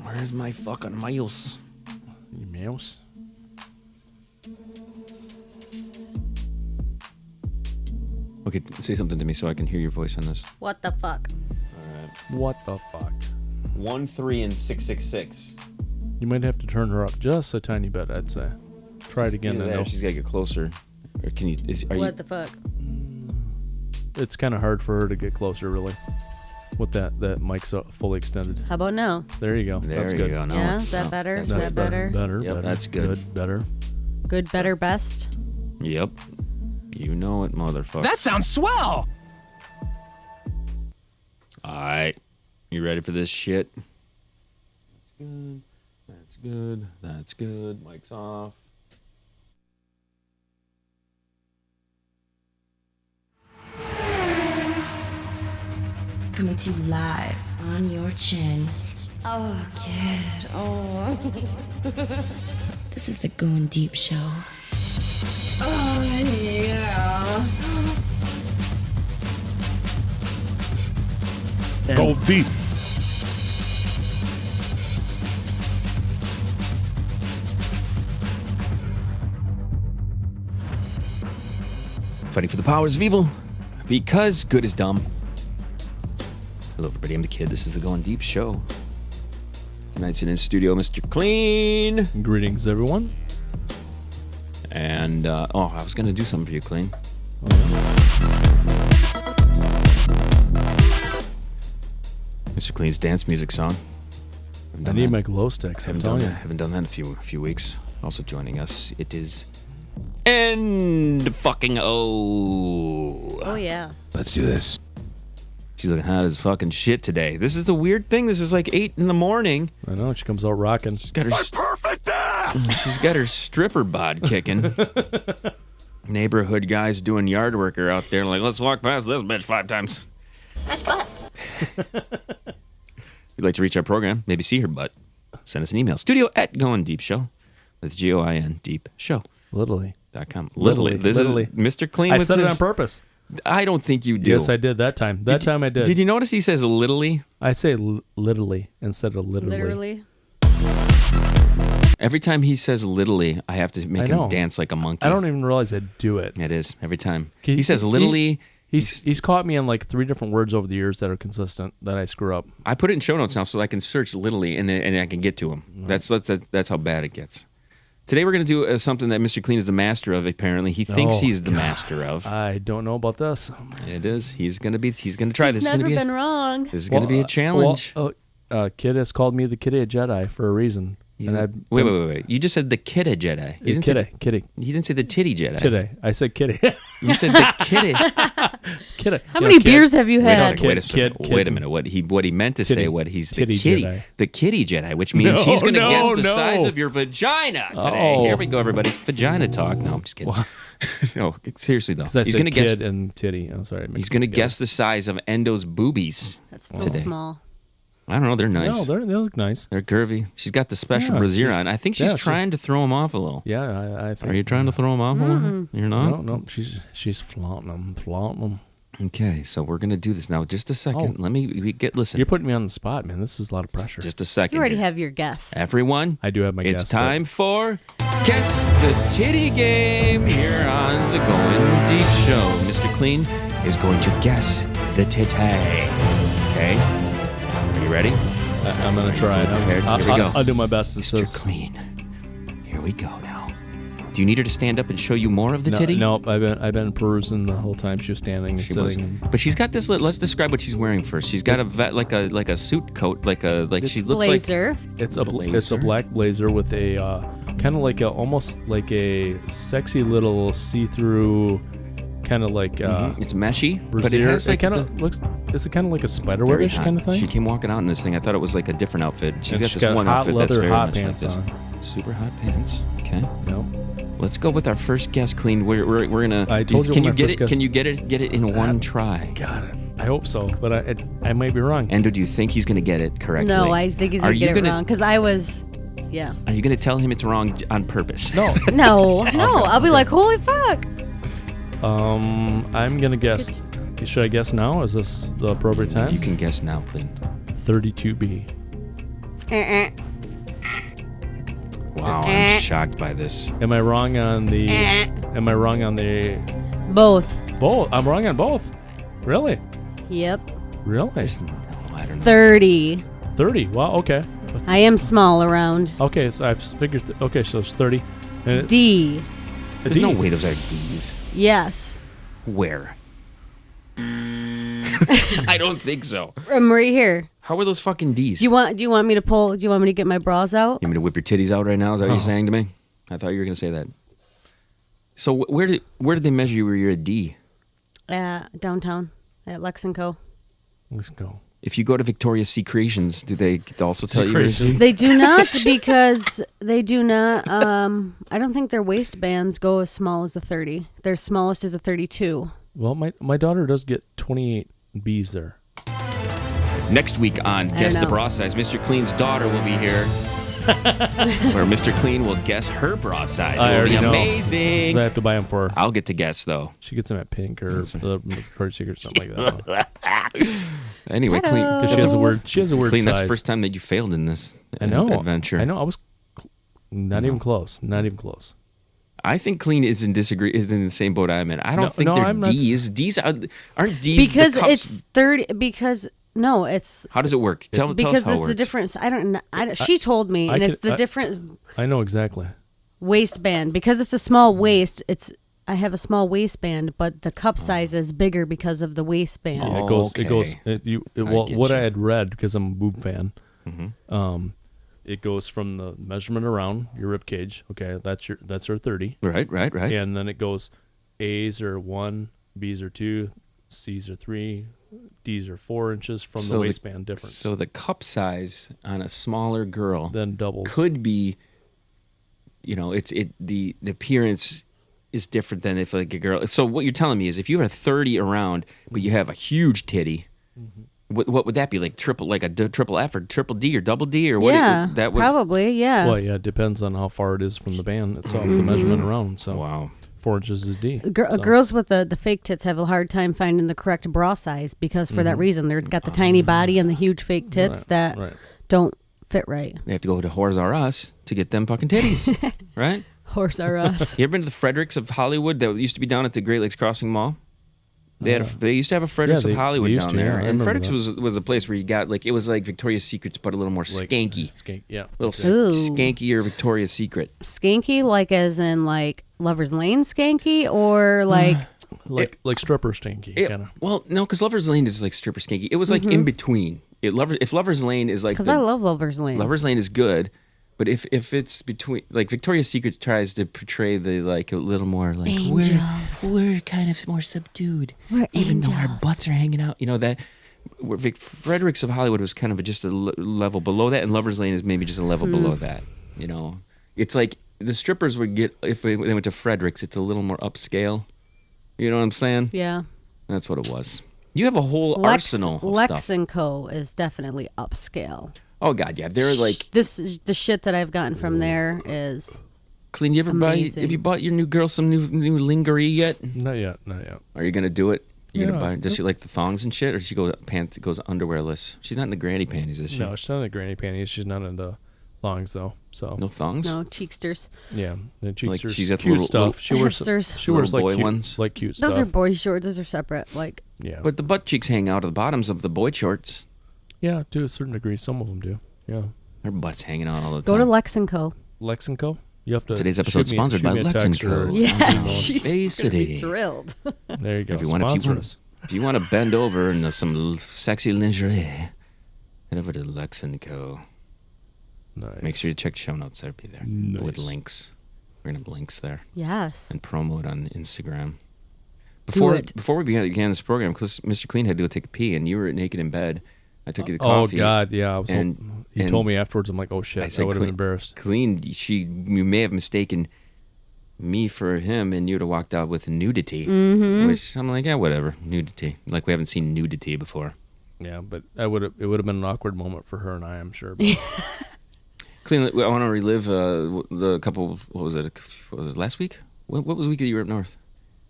Where's my fucking mouse? Your mouse? Okay, say something to me so I can hear your voice on this. What the fuck? All right. What the fuck? 1, 3, and 666. You might have to turn her up just a tiny bit, I'd say. Try it again. There, she's got to get closer. Or can you? What the fuck? It's kind of hard for her to get closer, really. With that mic's fully extended. How about now? There you go. There That's you good. go. No, Yeah, is that better? Is that better? Better. Yep, better. that's good. Good. Better. Good, better, best? Yep. You know it, motherfucker. That sounds swell! Alright. You ready for this shit? That's good. That's good. That's good. Mic's off. Coming to you live on your chin. Oh, kid. Oh. This is the Goin Deep Show. Oh, yeah. Go deep. Fighting for the powers of evil. Because good is dumb. Hello, everybody. I'm the Kid. This is the Goin Deep Show. Tonight's in studio, Mr. Kleen. Greetings, everyone. And, I was going to do something for you, Kleen. Mr. Kleen's dance music song. I need my glow sticks. I'm telling you. Haven't done that in a few weeks. Also joining us, it is End fucking O. Oh, yeah. Let's do this. She's looking hot as fucking shit today. This is a weird thing. This is like 8 in the morning. I know. She comes out rocking. She's got her Perfect ass! She's got her stripper bod kicking. Neighborhood guys doing yard work are out there like, let's walk past this bitch 5 times. Nice butt. If you'd like to reach our program, maybe see her butt, send us an email. Studio@Goin Deep Show. That's GOIN Deep Show. Literally. Literally. This Literally. is Mr. Clean. I with said it his- on purpose. I don't think you do. Yes, I did that time. That time I did. Did you notice he says literally? I say literally instead of literally. Every time he says literally, I have to make him dance like a monkey. I don't even realize I do it. It is every time. He says literally. He's caught me on like 3 different words over the years that are consistent that I screw up. I put it in show notes now so I can search literally and I can get to him. That's how bad it gets. Today we're going to do something that Mr. Clean is the master of. Apparently, he thinks he's the master of. I don't know about this. It is. He's going to try this. He's never been wrong. This is going to be a challenge. Kid has called me the Kitty Jedi for a reason. Wait. You just said the Kitty Jedi. You didn't say kitty. You didn't say the Titty Jedi. Today. I said kitty. You said the Kitty. Kitty. How many beers have you had? Wait a minute. What he meant to say, he's the kitty Jedi. the Kitty Jedi, which means he's going to guess the size of your vagina today. Here we go, everybody. Vagina talk. No, I'm just kidding. No, seriously though. He's going to guess kid and titty. I'm sorry. He's going to guess the size of Endo's boobies. That's still small. I don't know. They're nice. No, they look nice. They're curvy. She's got the special brassiere on. I think she's trying to throw him off a little. Yeah, I think. Are you trying to throw him off a little? You're not? No, she's flaunting them. Okay, so we're gonna do this now. Just a second. Oh. Let me listen. You're putting me on the spot, man. This is a lot of pressure. Just a second. You already here. have your guess. Everyone, I do have my guess. it's time for Guess the Titty Game here on the Goin Deep Show. Mr. Kleen is going to guess the titty. Okay? Are you ready? I'm going to try it. Prepared? Here we go. I'll do my best. It Mr. says, Kleen, here we go now. Do you need her to stand up and show you more of the titty? No, I've been perusing the whole time. She was standing and sitting. But she's got this. Let's describe what she's wearing first. She's got like a suit coat, she looks Blazer. It's a black blazer with a kind of like almost like a sexy little see-through kind of like it's meshy, brassiere. but it has like kind of looks. It's kind of like a spiderweb-ish kind of thing. She came walking out in this thing. I thought it was like a different outfit. She's got this got one hot outfit that's leather very hot much like pants this. on. Super hot pants. Okay. Yep. Let's go with our first guess, Kleen. We're gonna. I told you Can my you get first it? guess- Can you get it in one try? Got it. I hope so, but I might be wrong. And do you think he's gonna get it correctly? No, I think he's Are gonna you get it gonna- wrong because I was. Yeah. Are you gonna tell him it's wrong on purpose? No. No. I'll be like, holy fuck. I'm gonna guess. Should I guess now? Is this the appropriate time? You can guess now, Kleen. 32B. Wow, I'm shocked by this. Am I wrong on the? Am I wrong on the? Both. Both. I'm wrong on both. Really? Yep. Really? No, I don't know. 30. 30. Wow. Okay. I am small around. Okay. So I've figured. Okay. So it's 30. And D. There's no way those are D's. Yes. Where? I don't think so. I'm right here. How are those fucking D's? Do you want me to pull? Do you want me to get my bras out? You want me to whip your titties out right now? Is that what you're saying to me? I thought you were going to say that. So where did they measure you where you're a D? Downtown at Lexingco. Let's go. If you go to Victoria's Secret Creations, do they also tell you? Secretions? They do not because they do not. I don't think their waistbands go as small as a 30. Their smallest is a 32. Well, my daughter does get 28 B's there. Next week on Guess the know. Bra Size, Mr. Clean's daughter will be here. Where Mr. Clean will guess her bra size. I It will already be know. amazing. So I have to buy them for her. I'll get to guess though. She gets them at Pink or the Victoria's Secret, something like that. Anyway, Clean. Because she has a word. She has a word Clean. size. That's the first time that you failed in this I know. adventure. I know. I was not even close. Not even close. I think Clean is in the same boat I'm in. I don't think they're I'm not- D's. D's aren't D's Because the cups. it's 30. Because no, it's How does it work? Tell us because how it it's works. the difference. I don't know. She told me, and it's the different I know exactly. waistband. Because it's a small waist. I have a small waistband, but the cup size is bigger because of the waistband. Yeah, Oh, it goes. okay. It goes. Well, get what you. I had read because I'm a boob fan. Mm-hmm. It goes from the measurement around your rib cage. Okay, that's her 30. Right. And then it goes, A's are 1, B's are 2, C's are 3, D's are 4 inches from So the the- waistband difference. So the cup size on a smaller girl then doubles. could be, the appearance is different than if like a girl. So what you're telling me is if you have a 30 around, but you have a huge titty, what would that be like? Triple F or triple D or double D or what? Yeah, That was probably. Yeah. Well, yeah, it depends on how far it is from the band itself, the measurement around. So wow. 4 inches is D. So- Girls with the fake tits have a hard time finding the correct bra size because for that reason they've got the tiny body and the huge fake tits that right. don't fit right. They have to go to Whores R Us to get them fucking titties, right? Horse are us. You ever been to the Fredericks of Hollywood that used to be down at the Great Lakes Crossing Mall? They used to have a Fredericks Yeah, of they Hollywood used down to, yeah, there, I and remember Fredericks that. was a place where you got it was like Victoria's Secrets, but a little more Like, skanky, yeah. little Ooh. skankier Victoria's Secret. Skanky, like as in like Lover's Lane skanky, or like Like stripper stinky, kind of. Well, no, because Lover's Lane is like stripper skanky. It was like in between. If Lover's Lane is like because I love Lover's Lane. Lover's Lane is good, but if it's between, like Victoria's Secret tries to portray the like a little more like we're kind of more subdued, We're even though our angels. butts are hanging out. You know that. Fredericks of Hollywood was kind of just a level below that, and Lover's Lane is maybe just a level below that. You know, it's like the strippers would get if they went to Fredericks. It's a little more upscale. You know what I'm saying? Yeah. That's what it was. You have a whole arsenal of stuff. Lexingco is definitely upscale. Oh God, yeah. They're like This is the shit that I've gotten from there is Clean. You ever buy? Amazing. Have you bought your new girl some new lingerie yet? Not yet. Are you gonna do it? You gonna Yeah. buy? Does she like the thongs and shit, or does she goes underwearless? She's not into granny panties, is she? No, she's not into granny panties. She's not into thongs though. So No thongs. No, cheeksters. yeah, the cheeks Like, are she's got the cute little- stuff. little She wears hipsters. she wears Little like boy cute, ones? like cute Those stuff. are boy shorts. Those are separate. Like, Yeah, But the butt cheeks hang out of the bottoms of the boy shorts. yeah, to a certain degree, some of them do. Yeah, Her butt's hanging out all the go time. to Lex & Co. Lex and Co. You have to. Today's episode shoot me- sponsored shoot by me a Lex & text or Co. Yeah, Downtown she's Bay gonna be City. thrilled. There you go. If you want, Sponsor us. if you want to bend over in some sexy lingerie, head over to Lex & Co. Nice. Make sure you check show notes. That'll be there with Nice. links. We're gonna have links there Yes. and promo it on Instagram. it. Before we began this program, because Mr. Clean had to go take a pee, and you were naked in bed. I took you the Oh coffee. God, yeah. I was. and- He and told me afterwards. I'm like, oh shit. I I, said, would have been "Clean- embarrassed. Clean, you may have mistaken me for him, and you'd have walked out with nudity. Mm-hmm. Which I'm like, yeah, whatever, nudity. Like we haven't seen nudity before. Yeah, but it would have been an awkward moment for her and I'm sure. But Clean, I want to relive the couple. What was it? Last week? What was the week that you were up north?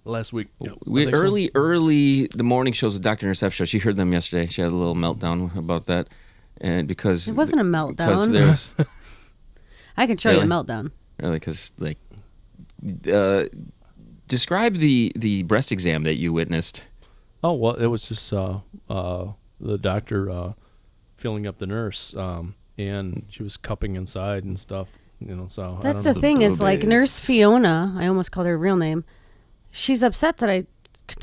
last week, We early the morning shows, the Dr. and SF show. She heard them yesterday. She had a little meltdown about that, and because It wasn't a because meltdown. there's I can show you a Really? meltdown. really because like describe the breast exam that you witnessed. Oh well, it was just the doctor filling up the nurse, and she was cupping inside and stuff. You know, so I That's don't the know. thing is, like, boobies. Nurse Fiona, I almost called her real name. She's upset that I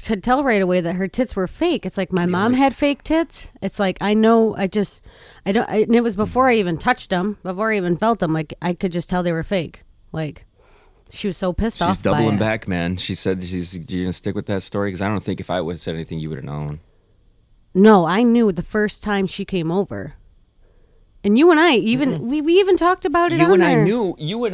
could tell right away that her tits were fake. It's like my mom had fake tits. It's like, I know, and it was before I even touched them, before I even felt them. Like, I could just tell they were fake. Like, she was so pissed off She's by doubling it. back, man. She said you're gonna stick with that story because I don't think if I would have said anything, you would have known. No, I knew the first time she came over. And you and I, even we even talked about it You on and there.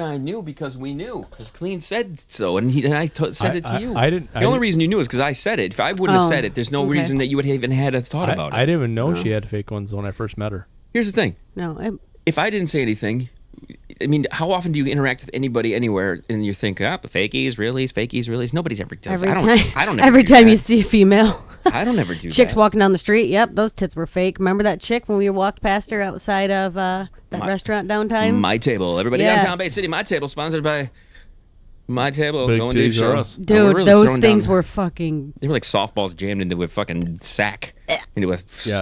I knew because we knew because Clean said so, and I said it to you. I didn't. The only reason you knew is because I said it. If I wouldn't have Oh, said it, there's no okay. reason that you would have even had a thought about it. I didn't even know she had fake ones when I first met her. Here's the thing: No, if I didn't say anything, I mean, how often do you interact with anybody anywhere and you think, the fakies, reallys? Nobody's ever does. every I don't. time, I don't. Ever every do time that. you see a female. I don't ever do Chicks that. walking down the street. Yep, those tits were fake. Remember that chick when we walked past her outside of that restaurant downtown? My Table. Everybody Yeah. downtown Bay City. My Table, sponsored by My Table. Big Goin Deep titties Show. are us. We're Dude, really those throwing things down- were fucking. They were like softballs jammed into a fucking sack, into a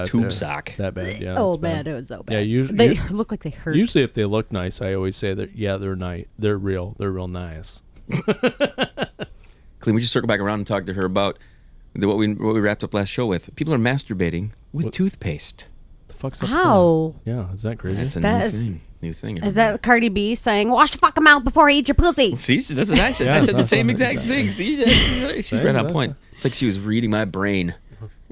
tube sock. That bad, yeah. Oh that's man, bad. it was so bad. Yeah, usually they look like they hurt. Usually, if they look nice, I always say that. Yeah, they're nice. They're real. They're real nice. Clean. We just circle back around and talk to her about what we wrapped up last show with. People are masturbating with toothpaste. The fuck's up? How? with that? Yeah, is that crazy? That's a That new is- thing. New thing. Is that Cardi B saying, "Wash the fucking mouth before I eat your pussy"? See, that's what I said. Yeah, I said the that's same what- exact thing. See, she's right on point. It's like she was reading my brain.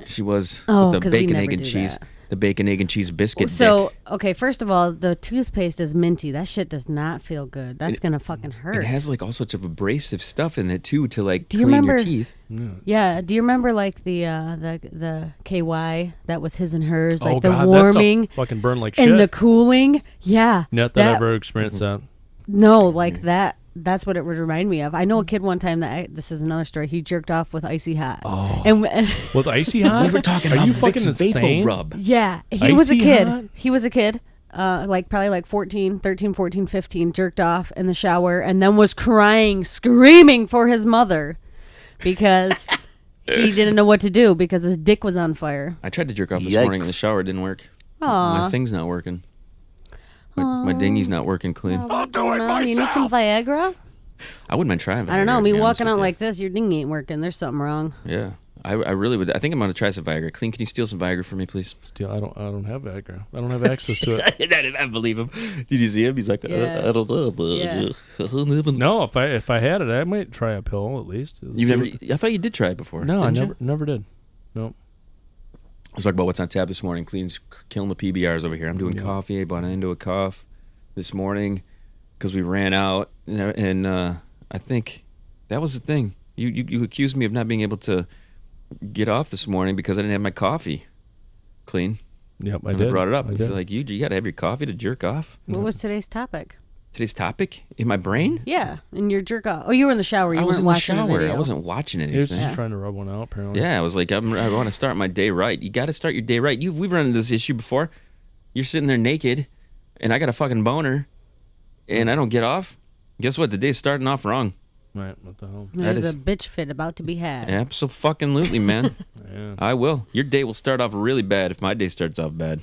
She was Oh, with the 'cause we bacon, never egg, and do cheese. that. The bacon, egg, and cheese biscuit. So, dick. okay, first of all, the toothpaste is minty. That shit does not feel good. That's gonna fucking hurt. It has like all sorts of abrasive stuff in it too to like Do you clean remember- your teeth. Yeah. Do you remember like the KY that was his and hers, like oh the god, warming that stuff fucking burn like shit. and the cooling? Yeah. Not that I ever experienced that. No, like that. That's what it would remind me of. I know a kid one time that this is another story. He jerked off with icy hot. Oh. And With icy hot? We were talking Are about you fucking Vicks insane? Vapor Rub. yeah, he was a Icy kid. hot? He was a kid. Probably like 13, 14, 15, jerked off in the shower and then was crying, screaming for his mother because he didn't know what to do because his dick was on fire. I tried to jerk off this morning in the shower. It didn't work. Aw. My thing's not working. My dinghy's not working clean. I'll do it You need some myself. Viagra? I wouldn't mind trying. I don't know. Viagra, Me to be honest walking with out you. like this, your ding ain't working. There's something wrong. Yeah, I really would. I think I'm gonna try some Viagra. Clean. Can you steal some Viagra for me, please? Still, I don't have Viagra. I don't have access to it. I believe him. Did you see him? He's like, Yeah. I don't know. Yeah. No, if I had it, I might try a pill at least. You never. I thought you did try it before. No, I didn't you? never did. Nope. Let's talk about what's on tap this morning. Clean's killing the PBRs over here. I'm doing coffee. I bought into a cough this morning because we ran out, and I think that was the thing. You accused me of not being able to get off this morning because I didn't have my coffee. Clean. Yep, I And did. I brought it up. I It's did. like you got to have your coffee to jerk off. What was today's topic? Today's topic in my brain? Yeah, in your jerk off. Oh, you were in the shower. You I was weren't in the watching the shower. video. I wasn't watching He was anything. just trying to rub one out, apparently. Yeah, I was like, I want to start my day right. You got to start your day right. We've run into this issue before. You're sitting there naked, and I got a fucking boner, and I don't get off. Guess what? The day's starting off wrong. Right, what the hell? There's a bitch fit about to be had. Absolutely, man. Yeah. I will. Your day will start off really bad if my day starts off bad.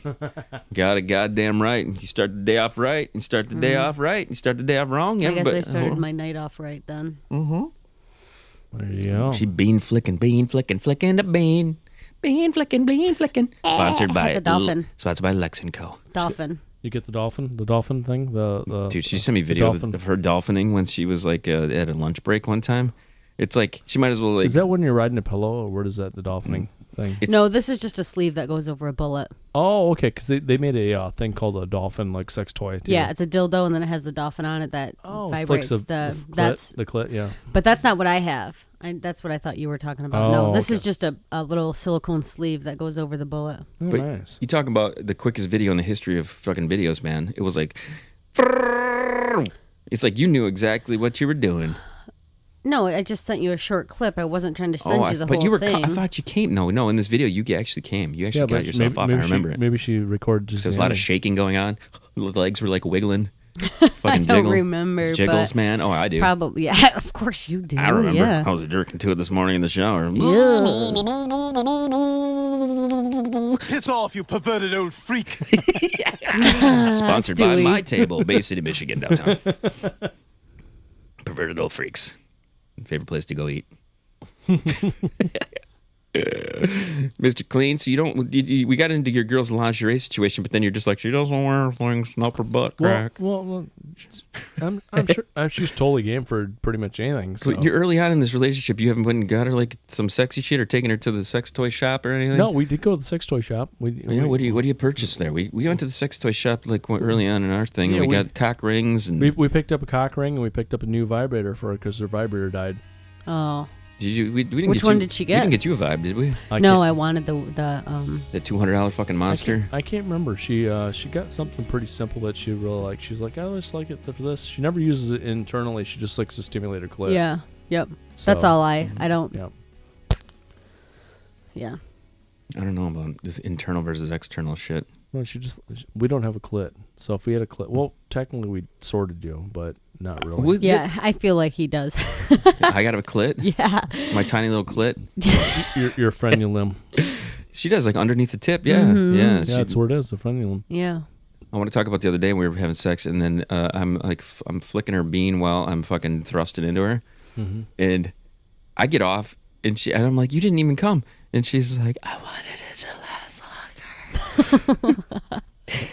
Got it goddamn right. You start the day off right, you start the day off right, you start the day off wrong. I guess I Everybody- started my night off right then. There you go. She bean flicking the bean. Bean flicking. Sponsored by the dolphin. Sponsored by Lex & Co. Dolphin. You get the dolphin thing? The Dude, she sent me video dolphin. of her dolphining when she was like at a lunch break one time. It's like she might as well like. Is that when you're riding a pillow, or what is that, the dolphining thing? No, this is just a sleeve that goes over a bullet. Oh, okay, because they made a thing called a dolphin, like, sex toy. Too. Yeah, it's a dildo, and then it has the dolphin on it that vibrates. Flicks the clit, yeah. But that's not what I have. That's what I thought you were talking about. Oh, No, this is okay. just a little silicone sleeve that goes over the bullet. Oh, But nice. you talk about the quickest video in the history of fucking videos, man. It was like. It's like you knew exactly what you were doing. No, I just sent you a short clip. I wasn't trying to send you the but whole you were. thing. I thought you came. No, in this video, you actually came. You actually got yourself off. I remember it. Maybe she recorded just There was a lot of shaking going on. The legs were like wiggling. I Fucking don't jiggle. remember. Jiggles, but man. Oh, I do. Probably. Yeah, of course you do. I remember. Yeah. I was jerking to it this morning in the shower. Piss off, you perverted old freak. Sponsored by Stewie. My Table, Bay City, Michigan, downtown. Perverted old freaks. Favorite place to go eat. Mr. Kleen, so you don't. We got into your girl's lingerie situation, but then you're just like, she doesn't wear things in upper butt crack. Well, I'm sure she's totally game for pretty much anything. So. So you're early on in this relationship. You haven't went and got her like some sexy shit or taken her to the sex toy shop or anything. No, we did go to the sex toy shop. What do you purchase there? We went to the sex toy shop like early on in our thing, and we got cock rings and we picked up a cock ring and we picked up a new vibrator for her because her vibrator died. Oh. Did you? We didn't Which get one you, did she We get? didn't get you a vibe, did we? No, I wanted the The $200 fucking monster. I can't remember. She got something pretty simple that she really liked. She's like, I just like it for this. She never uses it internally. She just likes to stimulate her clit. Yeah. Yep. So, That's all I don't. Yeah. Yeah. I don't know about this internal versus external shit. No, we don't have a clit. So if we had a clit, well, technically we sort of do, but not really. Yeah, I feel like he does. I got a clit. Yeah. My tiny little clit. your frenulum. She does like underneath the tip. Yeah, Mm-hmm. yeah. Yeah, that's where it is. The frenulum. Yeah. I want to talk about the other day when we were having sex, and then I'm like, I'm flicking her bean while I'm fucking thrusting into her, and I get off, and I'm like, you didn't even come, and she's like, I wanted it to last longer.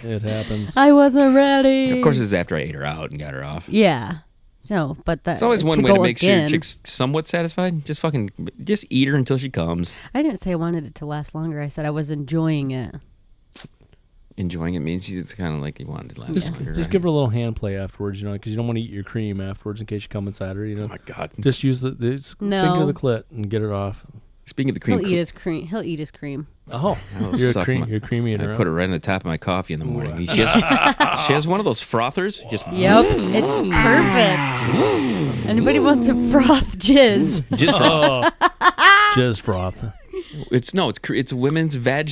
It happens. I wasn't ready. Of course, this is after I ate her out and got her off. Yeah. No, but It's always one way to go make sure your again. chick's somewhat satisfied. Just eat her until she comes. I didn't say I wanted it to last longer. I said I was enjoying it. Enjoying it means it's kind of like you wanted it to last longer. Just give her a little hand play afterwards, because you don't want to eat your cream afterwards in case you come inside her. Oh my god! Just use the finger the clit and get it off. Speaking of the cream, He'll eat his cream. He'll eat his cream. Oh, I'll you're suck a cream eater. I put it right on the top of my coffee in the morning. She has one of those frothers. Just Yep, it's perfect. Anybody wants to froth jizz? Jizz froth. Jizz froth. It's women's vag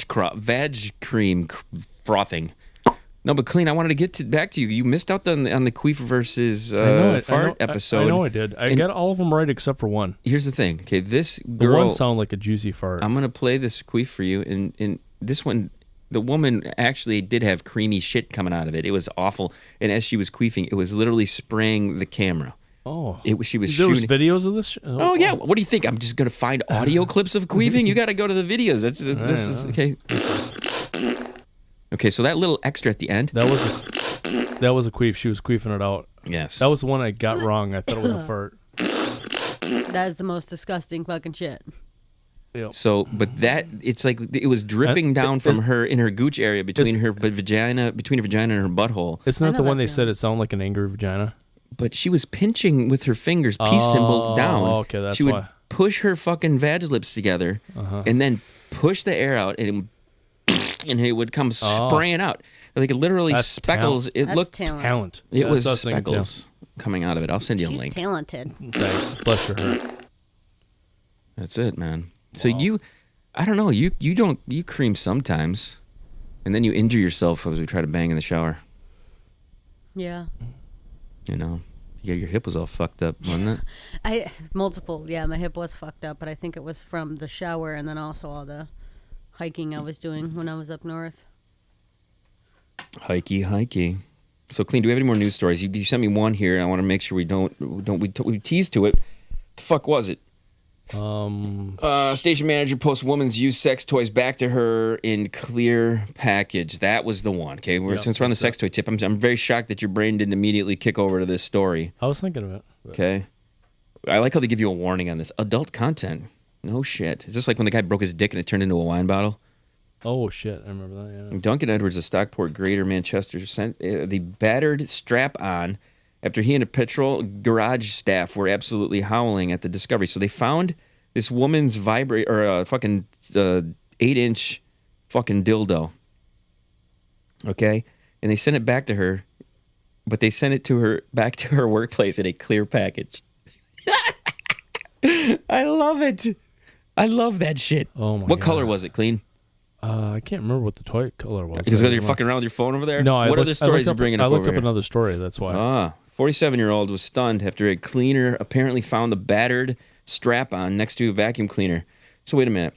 cream frothing. No, but Kleen, I wanted to get back to you. You missed out on the queef versus fart episode. I know I did. I got all of them right except for one. Here's the thing. Okay, this The girl. one sounded like a juicy fart. I'm gonna play this queef for you, and this one, the woman actually did have creamy shit coming out of it. It was awful, and as she was queefing, it was literally spraying the camera. Oh, She was there was shooting. videos of this. Oh yeah, what do you think? I'm just gonna find audio clips of queefing? You got to go to the videos. This is okay. Okay, so that little extra at the end. That was a queef. She was queefing it out. Yes. That was the one I got wrong. I thought it was a fart. That is the most disgusting fucking shit. Yep. So, but it's like it was dripping down from her in her gooch area between her vagina and her butthole. It's not the one they said it sounded like an angry vagina. But she was pinching with her fingers, peace symbol down. Okay, that's she would why. push her fucking vag lips together and then push the air out, and it would come spraying out. Like literally That's speckles. It That's looked talent. It was that's what I was thinking, speckles coming out of it. I'll send you a She's link. talented. Thanks. Bless your heart. That's it, man. So I don't know. You cream sometimes, and then you injure yourself as we try to bang in the shower. Yeah. You know, your hip was all fucked up, wasn't it? Multiple. Yeah, my hip was fucked up, but I think it was from the shower and then also all the hiking I was doing when I was up north. Hikey. So, Kleen, do we have any more news stories? You sent me one here. And I want to make sure we tease to it. The fuck was it? Station manager posts woman's used sex toys back to her in clear package. That was the one. Okay, since we're on the sex toy tip, I'm very shocked that your brain didn't immediately kick over to this story. I was thinking of it. Okay, I like how they give you a warning on this. Adult content. No shit. Is this like when the guy broke his dick and it turned into a wine bottle? Oh shit, I remember that. Yeah. Duncan Edwards of Stockport, Greater Manchester, sent the battered strap-on after he and a petrol garage staff were absolutely howling at the discovery. So they found this woman's fucking 8-inch fucking dildo. Okay? And they sent it back to her, but they sent it back to her workplace in a clear package. I love it. I love that shit. Oh my God. What color was it, Kleen? I can't remember what the toy color was. Because you're fucking around with your phone over there? No, what other stories are you bringing up over I looked up here? another story, that's why. 47-year-old was stunned after a cleaner apparently found the battered strap-on next to a vacuum cleaner. So wait a minute.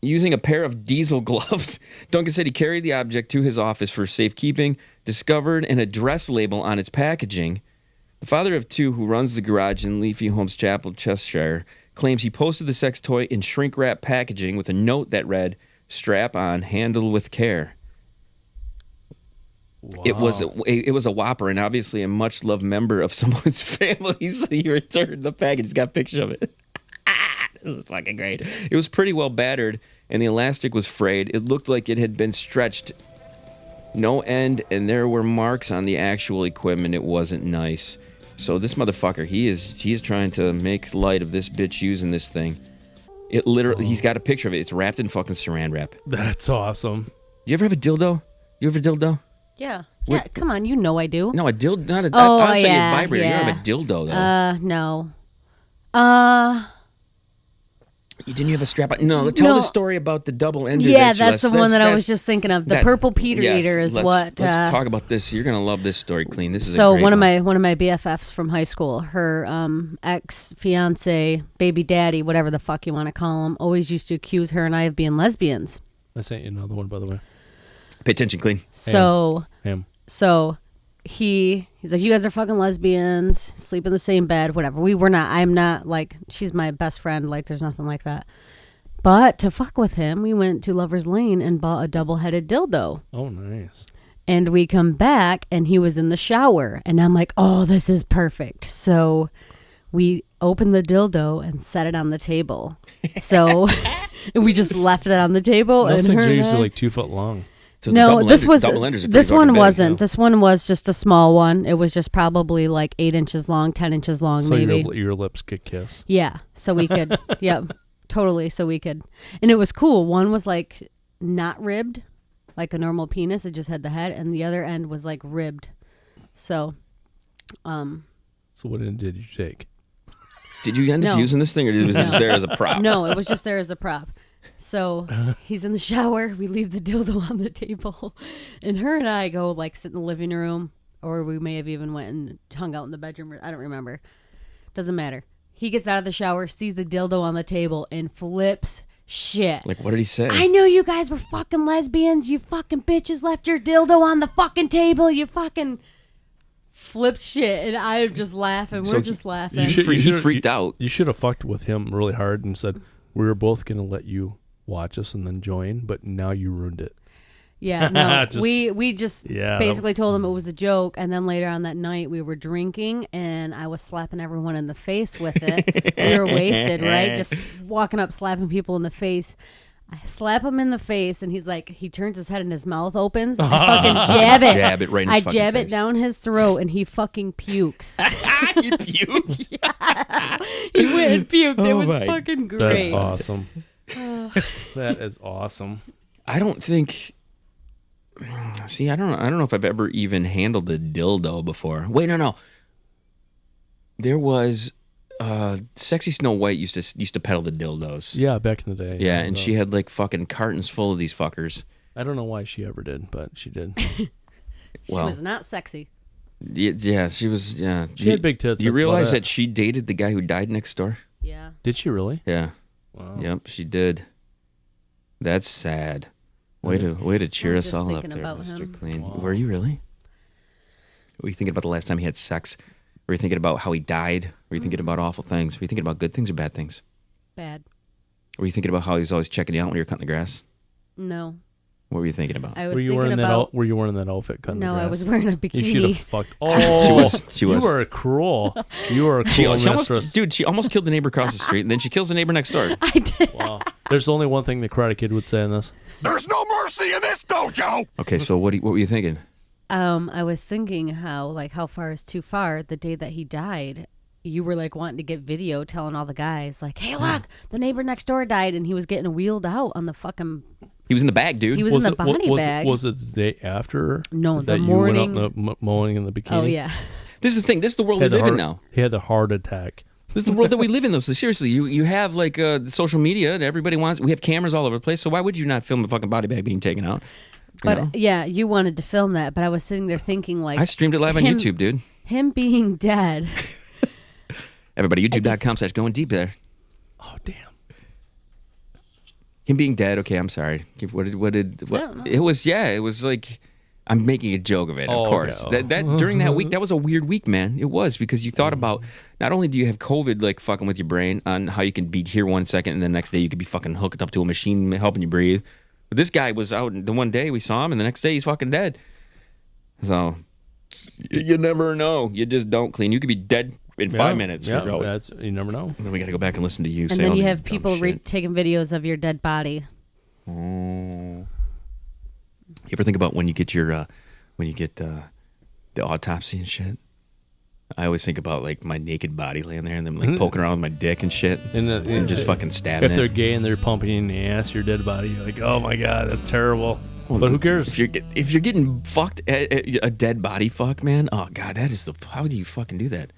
Using a pair of diesel gloves, Duncan said he carried the object to his office for safekeeping, discovered an address label on its packaging. The father of two who runs the garage in Leafy Holmes Chapel, Cheshire, claims he posted the sex toy in shrink-wrap packaging with a note that read, "Strap on, handle with care." Wow. It was a whopper and obviously a much-loved member of someone's family, so he returned the package. He's got a picture of it. This is fucking great. It was pretty well battered, and the elastic was frayed. It looked like it had been stretched no end, and there were marks on the actual equipment. It wasn't nice. So this motherfucker, he is trying to make light of this bitch using this thing. It literally, he's got a picture of it. It's wrapped in fucking saran wrap. That's awesome. You ever have a dildo? You ever have a dildo? Yeah. Yeah, come on, you know I do. No, a dildo, not a. Oh, I'll say yeah, a vibrator. yeah. You don't have a dildo though. No. Didn't you have a strap on? No, tell the story about the double ender. Yeah, that's the one that I was just thinking of. The purple Peter yes, eater is let's what. talk about this. You're gonna love this story, Kleen. This is so a great one of my BFFs from high school, her ex fiance, baby daddy, whatever the fuck you want to call him, always used to accuse her and I of being lesbians. I sent you another one, by the way. Pay attention, Kleen. So he's like, you guys are fucking lesbians, sleep in the same bed, whatever. We were not. I'm not, like, she's my best friend. Like, there's nothing like that. But to fuck with him, we went to Lover's Lane and bought a double-headed dildo. Oh, nice. And we come back, and he was in the shower. And I'm like, oh, this is perfect. So we opened the dildo and set it on the table. So we just left it on the table. Those and things her are and usually I- like 2 foot long. So no, this was double enders are this pretty one fucking big, wasn't. no? This one was just a small one. It was just probably like 8 inches long, 10 inches long, So maybe. your lips could kiss. Yeah, so we could. Yep, totally. So we could, and it was cool. One was like not ribbed, like a normal penis. It just had the head, and the other end was like ribbed. So, So what end did you take? Did you end up No. using this thing, or was it just there as a prop? no, it was just there as a prop. So he's in the shower. We leave the dildo on the table, and her and I go like sit in the living room, or we may have even went and hung out in the bedroom. I don't remember. Doesn't matter. He gets out of the shower, sees the dildo on the table, and flips shit. Like, what did he say? I knew you guys were fucking lesbians. You fucking bitches left your dildo on the fucking table. You fucking flipped shit, and I'm just laughing. We're just laughing. He freaked out. You should have fucked with him really hard and said, we were both going to let you watch us and then join, but now you ruined it. Yeah, no, Just- we just Yeah, basically told him it was a joke, and then later on that night we were drinking, and I was slapping everyone in the face with it. We were wasted, right? Just walking up, slapping people in the face. I slap him in the face, and he's like, he turns his head and his mouth opens. I fucking jab it. Jab it right in his I fucking jab face. it down his throat, and he fucking pukes. He puked. He went and puked. It Oh was my- fucking That's great. awesome. That is awesome. I don't think See, I don't know if I've ever even handled a dildo before. Wait, no. There was Sexy Snow White used to peddle the dildos. Yeah, back in the day. Yeah, and she had like fucking cartons full of these fuckers. I don't know why she ever did, but she did. She was not sexy. Yeah, she was. Yeah, she had big tits. You realize that she dated the guy who died next door? Yeah. Did she really? Yeah. Wow. Yep, she did. That's sad. Way to cheer us all up there, Mr. Kleen. Wow. Were you really? Were you thinking about the last time he had sex? Were you thinking about how he died? Were you thinking about awful things? Were you thinking about good things or bad things? Bad. Were you thinking about how he was always checking you out when you were cutting the grass? No. What were you thinking about? I was were you thinking about. Were you wearing that outfit cutting the No, grass? I was wearing a bikini. You should have fucked. Oh, She was. You were cruel. You were a cruel She mistress. almost, she almost killed the neighbor across the street, and then she kills the neighbor next door. I did. Wow. There's only one thing the Karate Kid would say in this. There's no mercy in this dojo! Okay, so what were you thinking? I was thinking how far is too far. The day that he died, you were like wanting to get video, telling all the guys like, "Hey, look, the neighbor next door died, and he was getting wheeled out on the fucking." He was in the bag, dude. He was in the body bag. Was it the day after? No, that the you morning. went out mowing in the bikini. Oh yeah. This is the thing. This is the world we live in now. He had the heart attack. This is the world that we live in, though. So seriously, you have like social media. And everybody wants. We have cameras all over the place. So why would you not film the fucking body bag being taken out? But yeah, you wanted to film that, but I was sitting there thinking like I streamed it live on YouTube, dude. Him being dead. Everybody, youtube.com/going deep there. Oh damn. Him being dead. Okay, I'm sorry. It was like I'm making a joke of it. Of course, okay. that during that week, that was a weird week, man. It was because you thought about not only do you have COVID like fucking with your brain on how you can be here 1 second and the next day you could be fucking hooked up to a machine helping you breathe. But this guy was out the one day we saw him, and the next day he's fucking dead. So you never know. You just don't clean. You could be dead in 5 minutes. Yeah, you never know. And then we got to go back and listen to you. And say then all you these have dumb people shit. taking videos of your dead body. You ever think about when you get your the autopsy and shit? I always think about like my naked body laying there and them like poking around with my dick and shit and just fucking stabbing If they're it. gay and they're pumping you in the ass, your dead body, you're like, oh my god, that's terrible. But who cares? If you're getting fucked a dead body fuck, man, oh god, that is how do you fucking do that?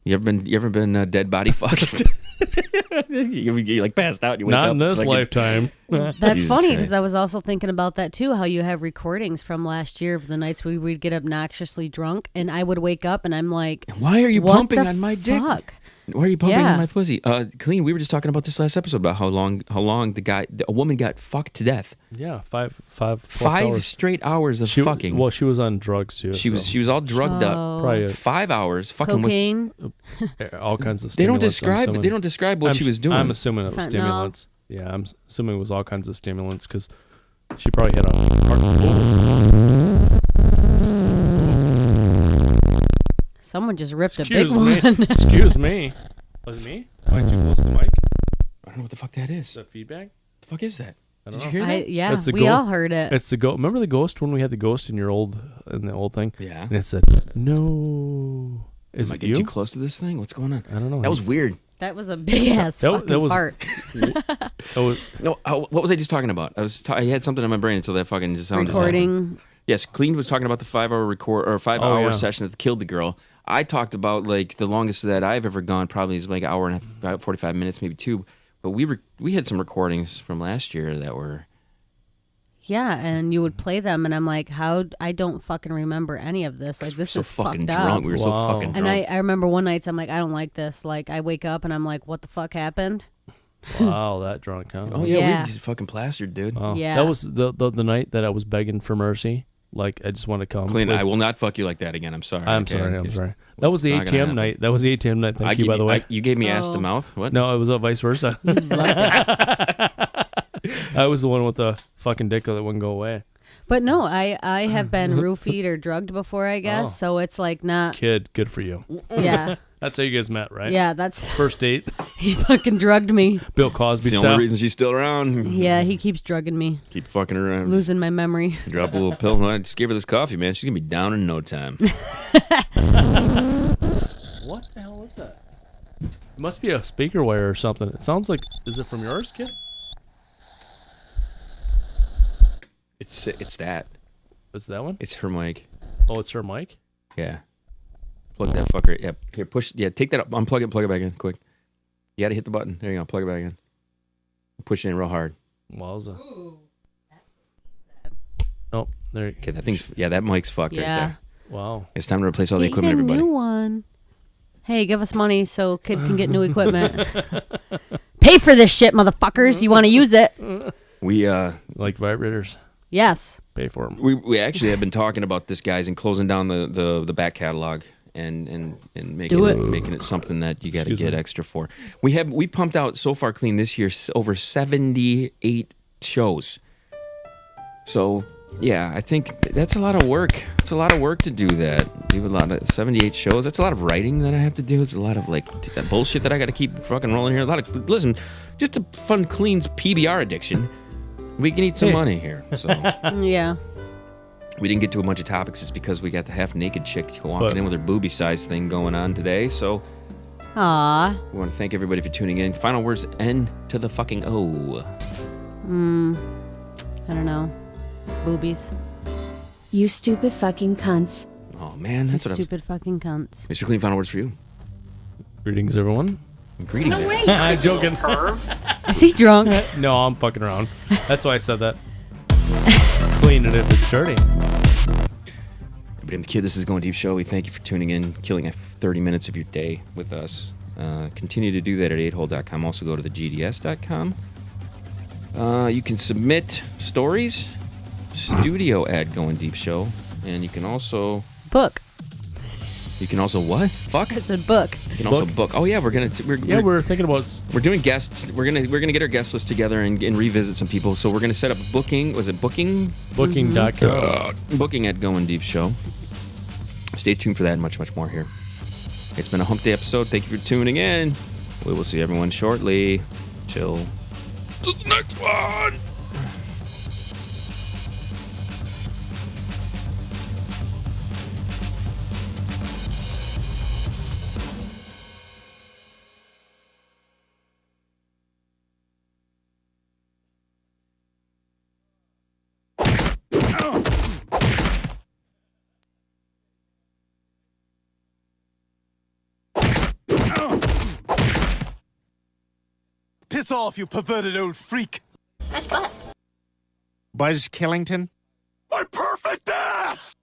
You ever been dead body fucked? you like passed out. You wake Not up. in this lifetime. That's Jesus funny Christ. because I was also thinking about that too. How you have recordings from last year of the nights we'd get obnoxiously drunk, and I would wake up and I'm like, Why are you what pumping the on my dick? fuck? Why are you pumping Yeah. on my pussy? Kleen, we were just talking about this last episode about how long a woman got fucked to death. Yeah, five plus 5 hours. straight hours of fucking. Well, she was on drugs too. She was all drugged up. Probably 5 hours fucking Cocaine. all kinds of. They don't stimulants, I'm assuming. describe what she was doing. I'm assuming it was Fentanyl. stimulants. Yeah, I'm assuming it was all kinds of stimulants because she probably had a heart. Someone just ripped Excuse a me. big one. Excuse me. Was it me? Am I too close to the mic? I don't know what the fuck that is. Is that feedback? The fuck is that? I Did don't you know. hear that? Yeah, It's the we goat. all heard it. It's the ghost. Remember the ghost when we had the ghost in the old thing? Yeah. And it said, "No." Is Am I it getting you? too close to this thing? What's going on? I don't know. That was weird. That was a big ass That fucking was- part. No, what was I just talking about? I had something in my brain until that fucking just sound just happened. Recording. Yes, Kleen was talking about the 5-hour yeah. session that killed the girl. I talked about like the longest that I've ever gone probably is like an hour and a half, about 45 minutes, maybe 2. But we had some recordings from last year that were. Yeah, and you would play them, and I'm like, how? I don't fucking remember any of this. Like, this so is fucking fucked drunk. up. We were so Wow. fucking And drunk. I remember one night, I'm like, I don't like this. Like, I wake up and I'm like, what the fuck happened? Wow, that drunk, huh? Oh yeah, Yeah. we just fucking plastered, dude. Oh, Yeah. That was the night that I was begging for mercy. Like, I just want to come. Kleen, Like, I will not fuck you like that again. I'm sorry. I'm okay? sorry. I'm Just- sorry. That was the it's not gonna ATM happen. night. That was the ATM night. Thank you, by the way. You gave me ass to Oh. mouth. What? No, it was vice versa. I was the one with the fucking dick that wouldn't go away. But no, I have been roofied or drugged before, I guess. Oh. So it's like not. Kid, good for you. Yeah. That's how you guys met, right? Yeah, that's. First date, He fucking drugged me. Bill Cosby It's the style. only reason she's still around. Yeah, he keeps drugging me. Keep fucking her around. Losing my memory. Drop a little pill. I just gave her this coffee, man. She's gonna be down in no time. What the hell is that? It must be a speaker wire or something. It sounds like. Is it from yours, kid? It's that. What's that one? It's her mic. Oh, it's her mic? Yeah. Plug that fucker. Yeah. Here, push. Yeah, take that up. Unplug it. Plug it back in. Quick. You got to hit the button. There you go. Plug it back in. Push it in real hard. Wowza. Oh, there. Okay, that thing's. Yeah, that mic's fucked right there. Wow. It's time to replace all the Get equipment, a everybody. new one. Hey, give us money so kid can get new equipment. Pay for this shit, motherfuckers. You want to use it? We Like vibrators. Yes. Pay for them. we actually have been talking about this, guys, and closing down the back catalog and making Do it. making it something that you got to Excuse get me. extra for. We pumped out so far clean this year over 78 shows. So yeah, I think that's a lot of work. It's a lot of work to do that. Do a lot of 78 shows. That's a lot of writing that I have to do. It's a lot of like that bullshit that I got to keep fucking rolling here. A lot of listen, just to fund Clean's PBR addiction. We can eat some money here. So Yeah. we didn't get to a bunch of topics. It's because we got the half naked chick walking in with her booby size thing going on today. So Aw. we want to thank everybody for tuning in. Final words: N to the fucking O. I don't know. Boobies. You stupid fucking cunts. Oh man, that's what I'm. Stupid fucking cunts. Mr. Clean, final words for you. Greetings, everyone. Greetings. No way, you I'm creepy little joking. perv. Is he drunk? No, I'm fucking around. That's why I said that. Clean it if it's dirty. Everybody, I'm the Kid. This is Goin Deep Show. We thank you for tuning in, killing 30 minutes of your day with us. Continue to do that at 8hole.com. Also go to the GDS.com. You can submit stories, studio at Goin Deep Show, and you can also Book. what? Fuck. I said book. You can also book. Oh yeah, we're We're thinking about. we're doing guests. We're gonna get our guest list together and revisit some people. So we're gonna set up booking. Was it booking? Booking.com. Booking at Goin Deep Show. Stay tuned for that and much more here. It's been a hump day episode. Thank you for tuning in. We will see everyone shortly. Till the next one. Piss off, you perverted old freak. Nice butt. Buzz Killington? My perfect ass!